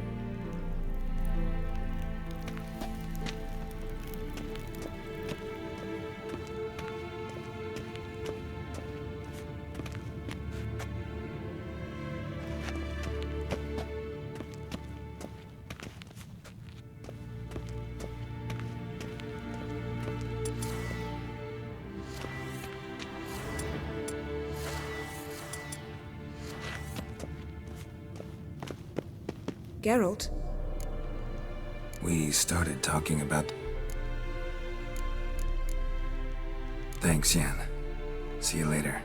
Geralt? We started talking about... Thanks, Yen. See you later.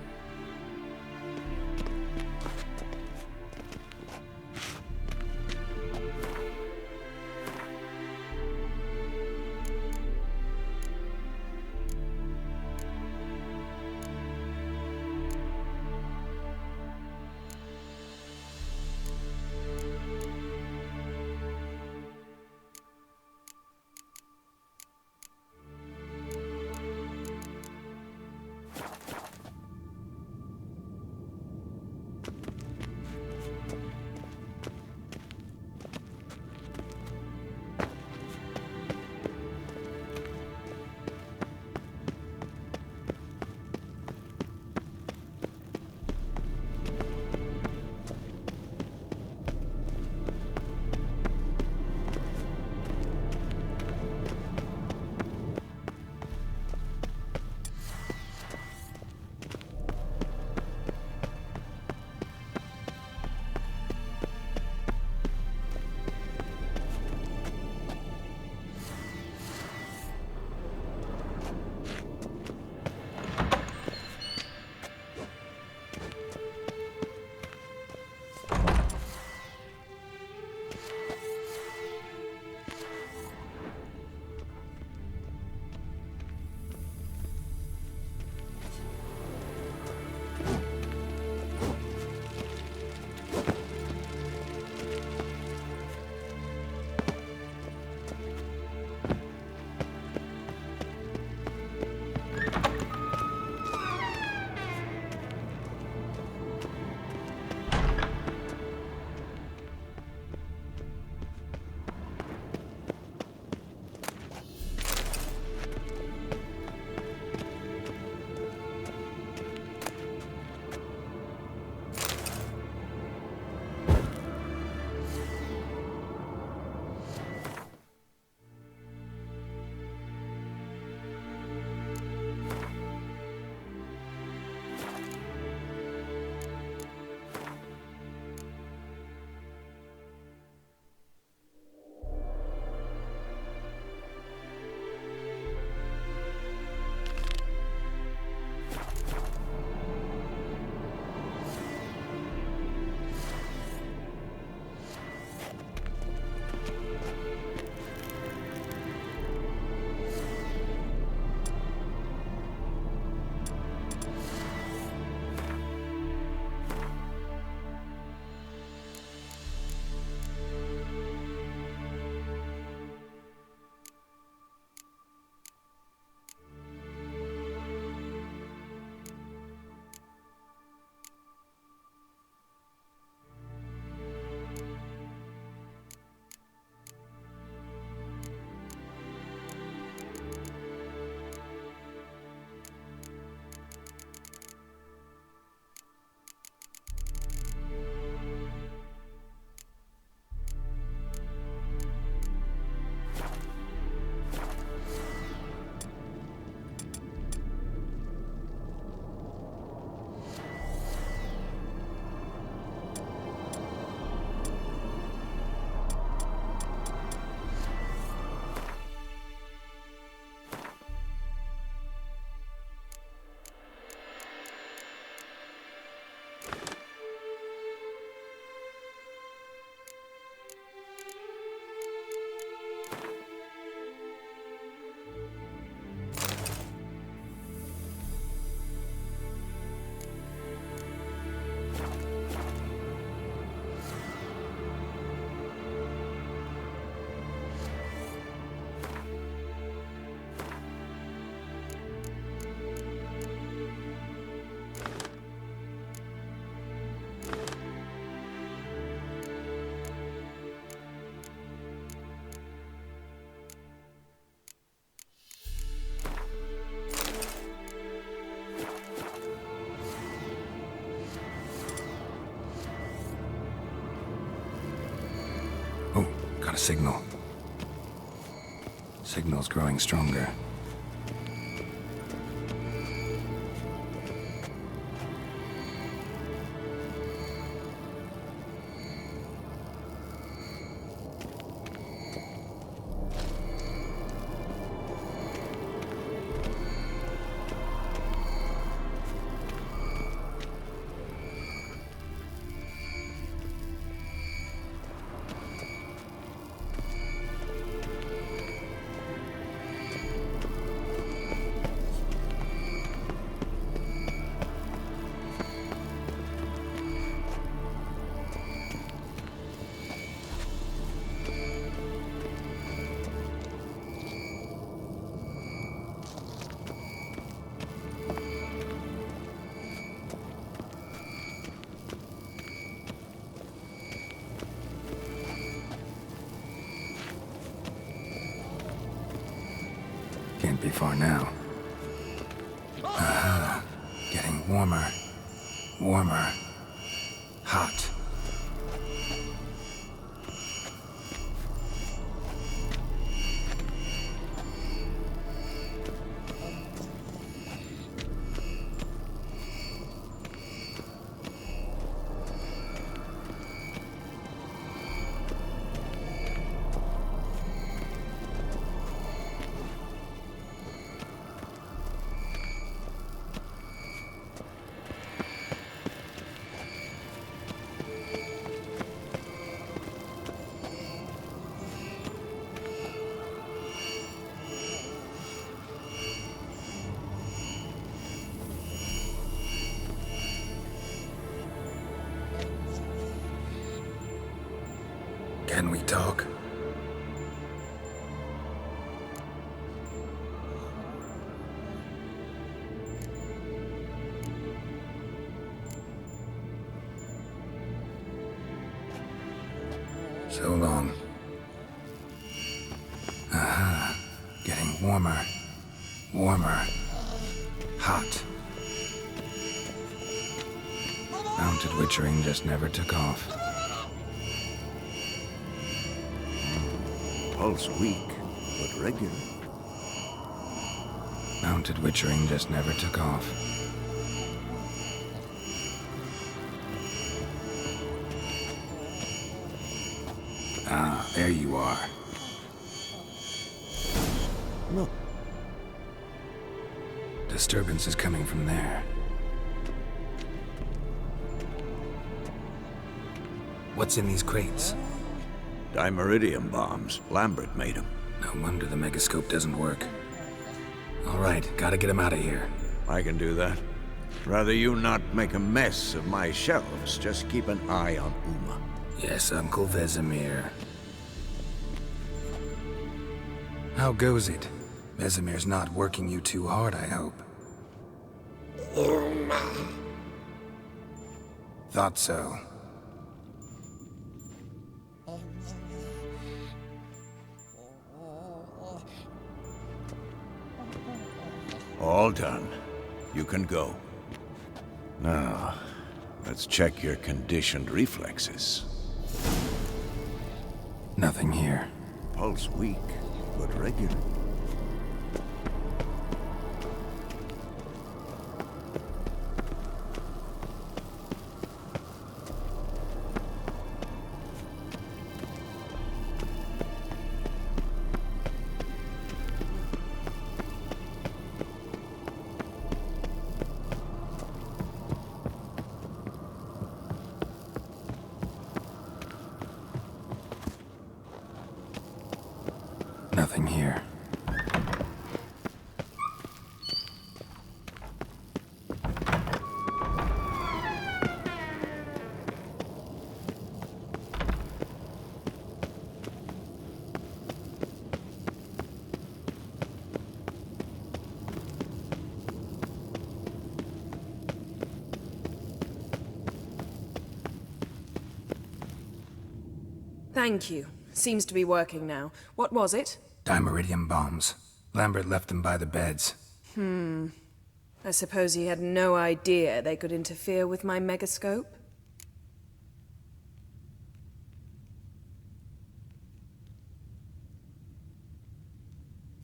Got a signal. Signal's growing stronger. far now. Aha. Getting warmer. Warmer. Hot. Can we talk? So long. Aha. Getting warmer. Warmer. Hot. Mounted witchering just never took off. Pulse weak, but regular. Mounted witchering just never took off. Ah, there you are. No. Disturbance is coming from there. What's in these crates? Dimeridium bombs. Lambert made them. No wonder the megascope doesn't work. All right, gotta get him out of here. I can do that. Rather you not make a mess of my shelves, just keep an eye on Uma. Yes, Uncle Vesemir. How goes it? Vesemir's not working you too hard, I hope. Thought so. All done. You can go. Now, let's check your conditioned reflexes. Nothing here. Pulse weak, but regular. Nothing here. Thank you. Seems to be working now. What was it? Dimeridium bombs. Lambert left them by the beds. I suppose he had no idea they could interfere with my megascope?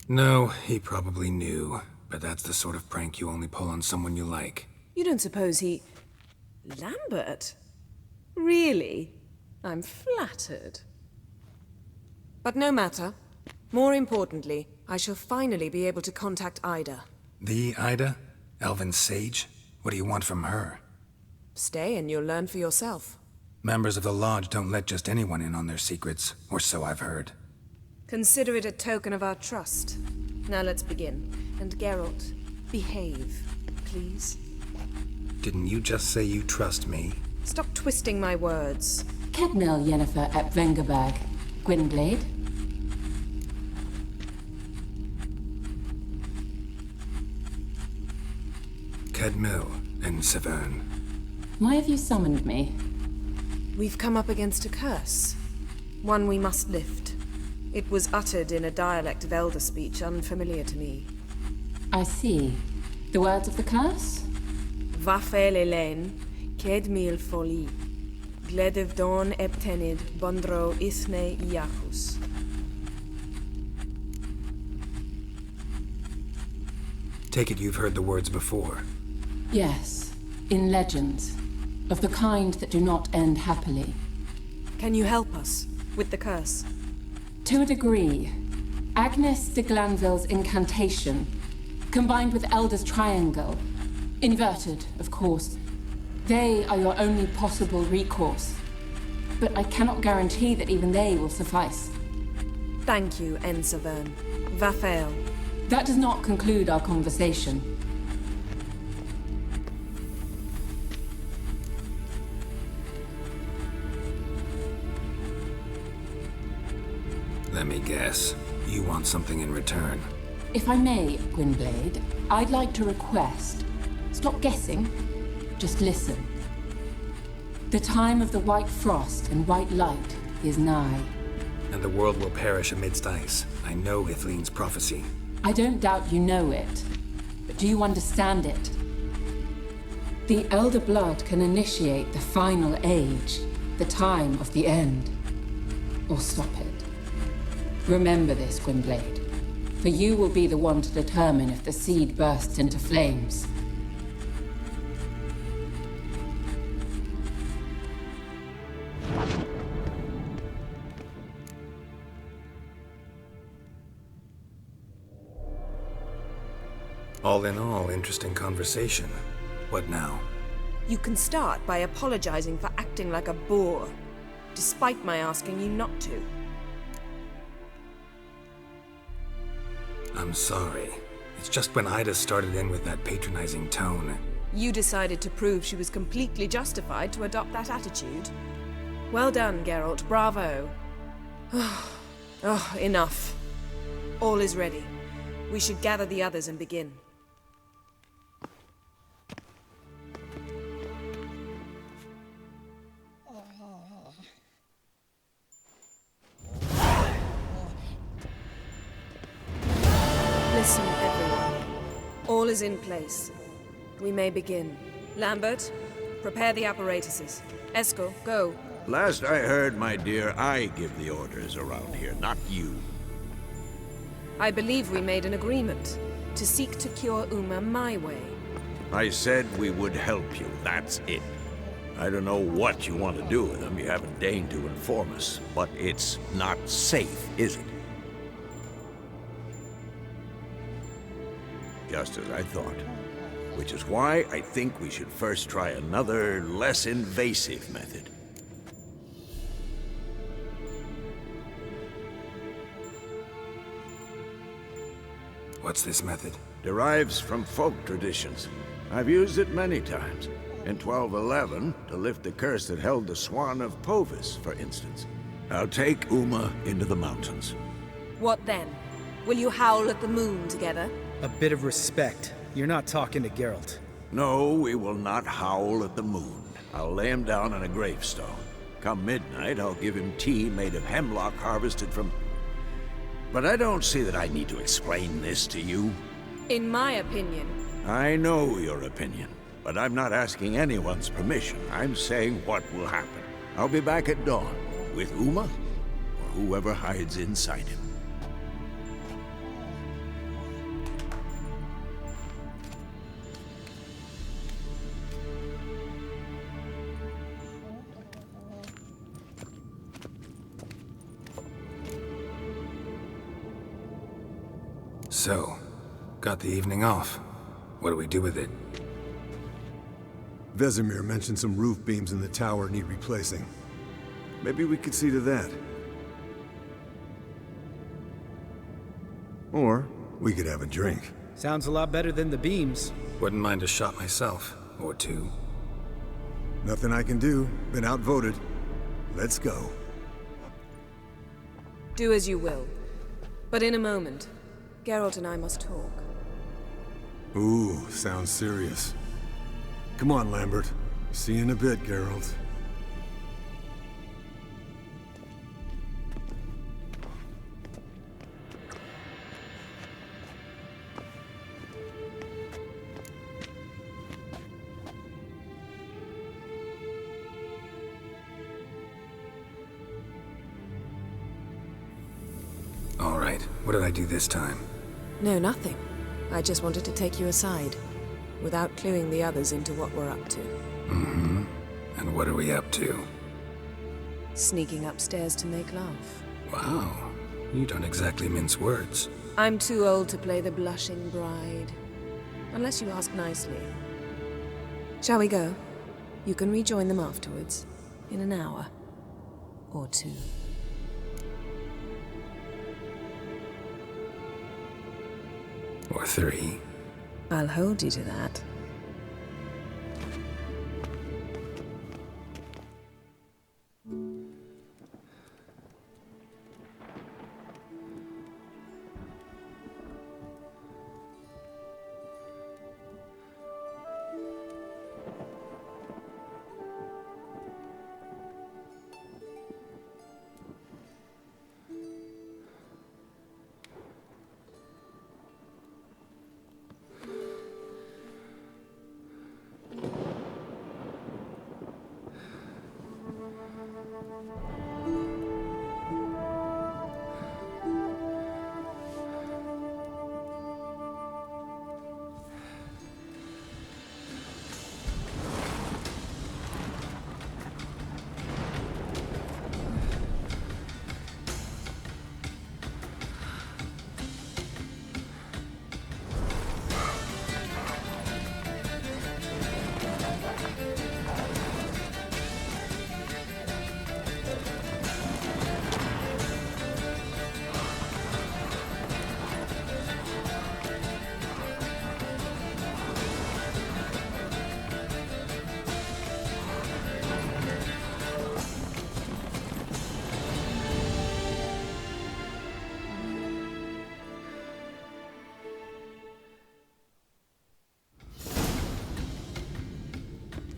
No, he probably knew. But that's the sort of prank you only pull on someone you like. You don't suppose he... Lambert? Really? I'm flattered. But no matter. More importantly, I shall finally be able to contact Ida. The Ida? Elven sage? What do you want from her? Stay and you'll learn for yourself. Members of the Lodge don't let just anyone in on their secrets, or so I've heard. Consider it a token of our trust. Now let's begin. And Geralt, behave, please. Didn't you just say you trust me? Stop twisting my words. Kedmil Yennefer at Vengerberg. Gwynblade? Kedmil and Severn. Why have you summoned me? We've come up against a curse. One we must lift. It was uttered in a dialect of Elder speech unfamiliar to me. I see. The words of the curse? Vafel Elen, ked mil foli, gledev don eptenid bondro ithne iacus. Take it you've heard the words before. Yes, in legends, of the kind that do not end happily. Can you help us with the curse? To a degree. Agnes de Glanville's incantation, combined with Elder's triangle, inverted, of course. They are your only possible recourse. But I cannot guarantee that even they will suffice. Thank you, Ensavern. Vafael. That does not conclude our conversation. Let me guess. You want something in return. If I may, Gwynblade, I'd like to request. Stop guessing. Just listen. The time of the white frost and white light is nigh. And the world will perish amidst ice. I know Ithleen's prophecy. I don't doubt you know it. But do you understand it? The Elder Blood can initiate the final age, the time of the end. Or stop it. Remember this, Gwynblade. For you will be the one to determine if the seed bursts into flames. All in all, interesting conversation. What now? You can start by apologizing for acting like a boor, despite my asking you not to. I'm sorry. It's just when Ida started in with that patronizing tone. You decided to prove she was completely justified to adopt that attitude. Well done, Geralt. Bravo. Oh, enough. All is ready. We should gather the others and begin. Listen, everyone. All is in place. We may begin. Lambert, prepare the apparatuses. Eskel, go. Last I heard, my dear, I give the orders around here, not you. I believe we made an agreement to seek to cure Uma my way. I said we would help you, that's it. I don't know what you want to do with them, you haven't deigned to inform us, but it's not safe, is it? Just as I thought. Which is why I think we should first try another, less invasive method. What's this method? Derives from folk traditions. I've used it many times. In 1211, to lift the curse that held the Swan of Povis, for instance. I'll take Uma into the mountains. What then? Will you howl at the moon together? A bit of respect. You're not talking to Geralt. No, we will not howl at the moon. I'll lay him down on a gravestone. Come midnight, I'll give him tea made of hemlock harvested from... But I don't see that I need to explain this to you. In my opinion. I know your opinion, but I'm not asking anyone's permission. I'm saying what will happen. I'll be back at dawn, with Uma, or whoever hides inside him. So, got the evening off. What do we do with it? Vesemir mentioned some roof beams in the tower need replacing. Maybe we could see to that. Or we could have a drink. Sounds a lot better than the beams. Wouldn't mind a shot myself, or two. Nothing I can do. Been outvoted. Let's go. Do as you will. But in a moment, Geralt and I must talk. Ooh, sounds serious. Come on, Lambert. See you in a bit, Geralt. What did I do this time? No, nothing. I just wanted to take you aside, without cluing the others into what we're up to. Mm-hmm. And what are we up to? Sneaking upstairs to make love. Wow. You don't exactly mince words. I'm too old to play the blushing bride. Unless you ask nicely. Shall we go? You can rejoin them afterwards. In an hour. Or two. Or 3. I'll hold you to that.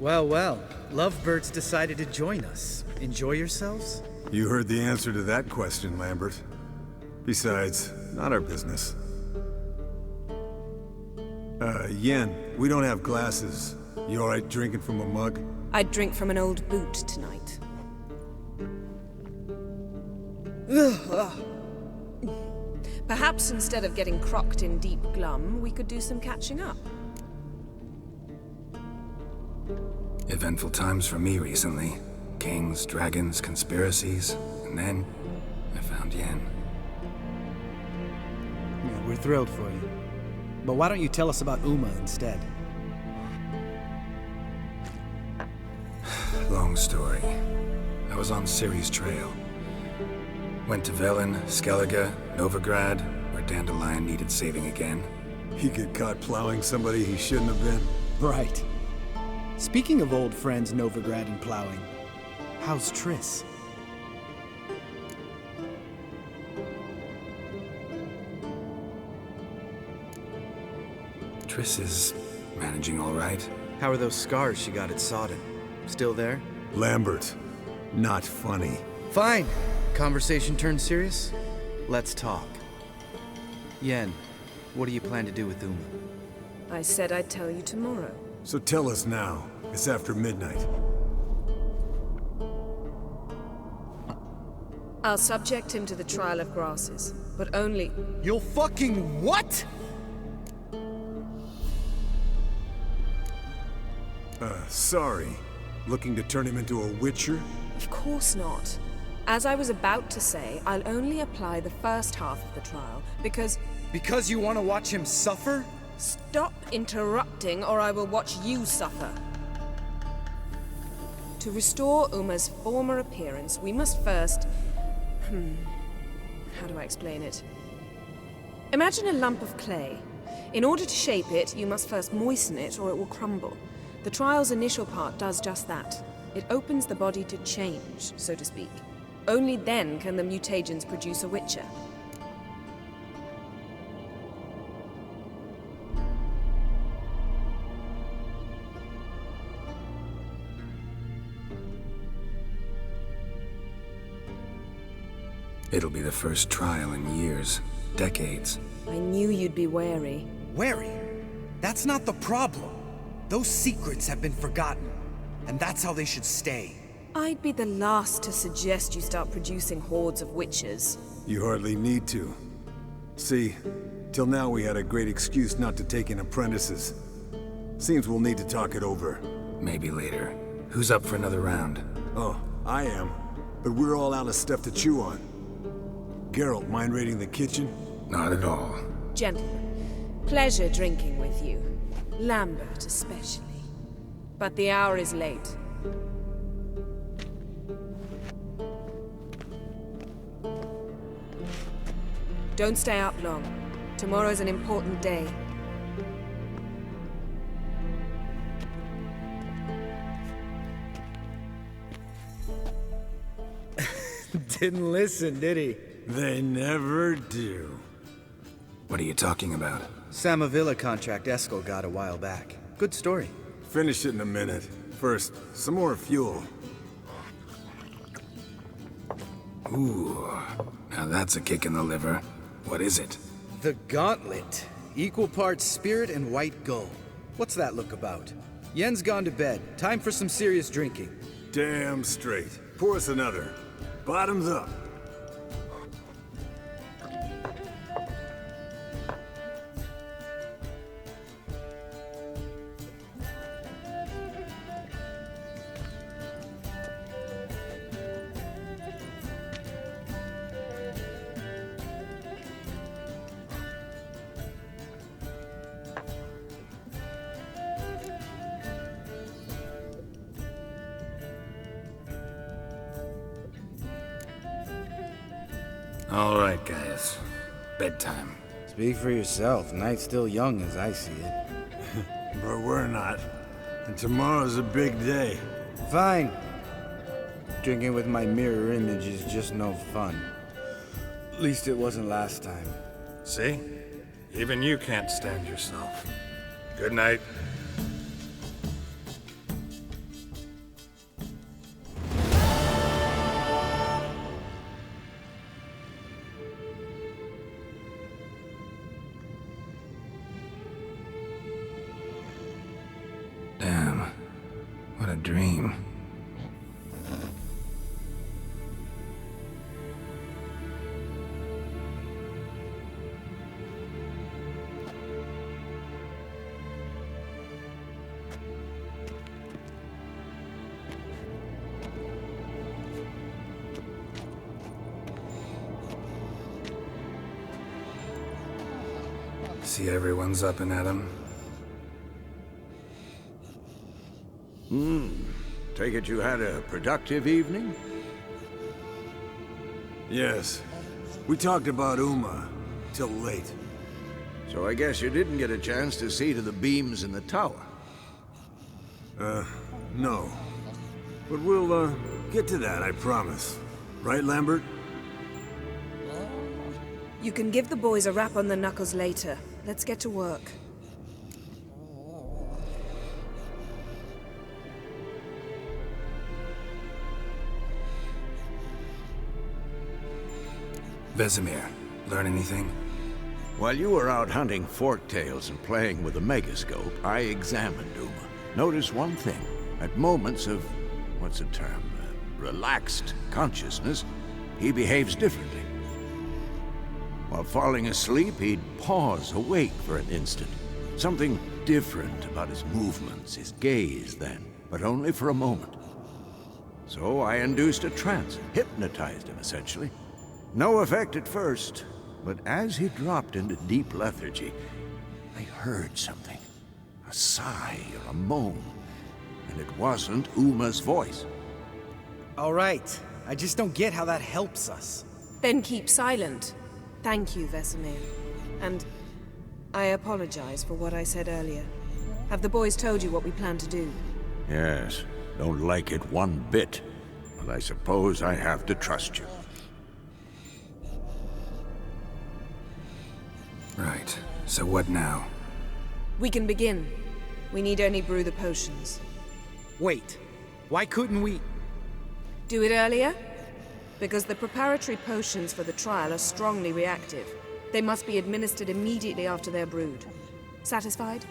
Well, well. Lovebirds decided to join us. Enjoy yourselves? You heard the answer to that question, Lambert. Besides, not our business. Yen, we don't have glasses. You alright drinking from a mug? I'd drink from an old boot tonight. Perhaps instead of getting crocked in deep glum, we could do some catching up. Eventful times for me recently. Kings, dragons, conspiracies, and then I found Yen. Yeah, we're thrilled for you. But why don't you tell us about Uma instead? Long story. I was on Ciri's trail. Went to Velen, Skellige, Novigrad, where Dandelion needed saving again. He get caught plowing somebody he shouldn't have been. Right. Speaking of old friends Novigrad and plowing, how's Triss? Triss is managing all right. How are those scars she got at Sodden? Still there? Lambert, not funny. Fine. Conversation turned serious? Let's talk. Yen, what do you plan to do with Uma? I said I'd tell you tomorrow. So tell us now. It's after midnight. I'll subject him to the trial of grasses, but only... You'll fucking what?! Sorry. Looking to turn him into a witcher? Of course not. As I was about to say, I'll only apply the first half of the trial, because... Because you want to watch him suffer? Stop interrupting, or I will watch you suffer. To restore Uma's former appearance, we must first... How do I explain it? Imagine a lump of clay. In order to shape it, you must first moisten it, or it will crumble. The trial's initial part does just that. It opens the body to change, so to speak. Only then can the mutagens produce a witcher. It'll be the first trial in years, decades. I knew you'd be wary. Wary? That's not the problem. Those secrets have been forgotten, and that's how they should stay. I'd be the last to suggest you start producing hordes of witches. You hardly need to. See, till now we had a great excuse not to take in apprentices. Seems we'll need to talk it over. Maybe later. Who's up for another round? Oh, I am. But we're all out of stuff to chew on. Geralt, mind raiding the kitchen? Not at all. Gentlemen, pleasure drinking with you. Lambert especially. But the hour is late. Don't stay up long. Tomorrow's an important day. Didn't listen, did he? They never do. What are you talking about? Samavilla contract Eskel got a while back. Good story. Finish it in a minute. First, some more fuel. Ooh, now that's a kick in the liver. What is it? The Gauntlet. Equal parts spirit and white gull. What's that look about? Yen's gone to bed. Time for some serious drinking. Damn straight. Pour us another. Bottoms up. All right, guys. Bedtime. Speak for yourself. Night's still young as I see it. But we're not. And tomorrow's a big day. Fine. Drinking with my mirror image is just no fun. At least it wasn't last time. See? Even you can't stand yourself. Good night. Damn. What a dream. See everyone's up and at 'em. Take it you had a productive evening? Yes. We talked about Uma till late. So I guess you didn't get a chance to see to the beams in the tower. No. But we'll, get to that, I promise. Right, Lambert? You can give the boys a rap on the knuckles later. Let's get to work. Vesemir, learn anything? While you were out hunting forktails and playing with the megascope, I examined Uma. Notice one thing. At moments of, what's the term, relaxed consciousness, he behaves differently. While falling asleep, he'd pause, awake for an instant. Something different about his movements, his gaze then, but only for a moment. So I induced a trance, hypnotized him essentially. No effect at first, but as he dropped into deep lethargy, I heard something. A sigh or a moan. And it wasn't Uma's voice. All right. I just don't get how that helps us. Then keep silent. Thank you, Vesemir. And I apologize for what I said earlier. Have the boys told you what we plan to do? Yes, don't like it one bit. But I suppose I have to trust you. Right. So what now? We can begin. We need only brew the potions. Wait. Why couldn't we... Do it earlier? Because the preparatory potions for the trial are strongly reactive. They must be administered immediately after they're brewed. Satisfied?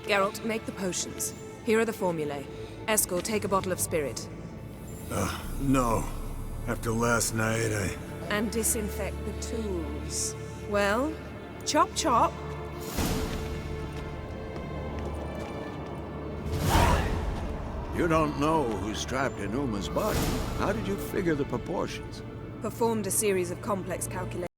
Geralt, make the potions. Here are the formulae. Eskel, take a bottle of spirit. No. After last night, and disinfect the tools. Well, chop chop. You don't know who's trapped in Uma's body. How did you figure the proportions? Performed a series of complex calculations.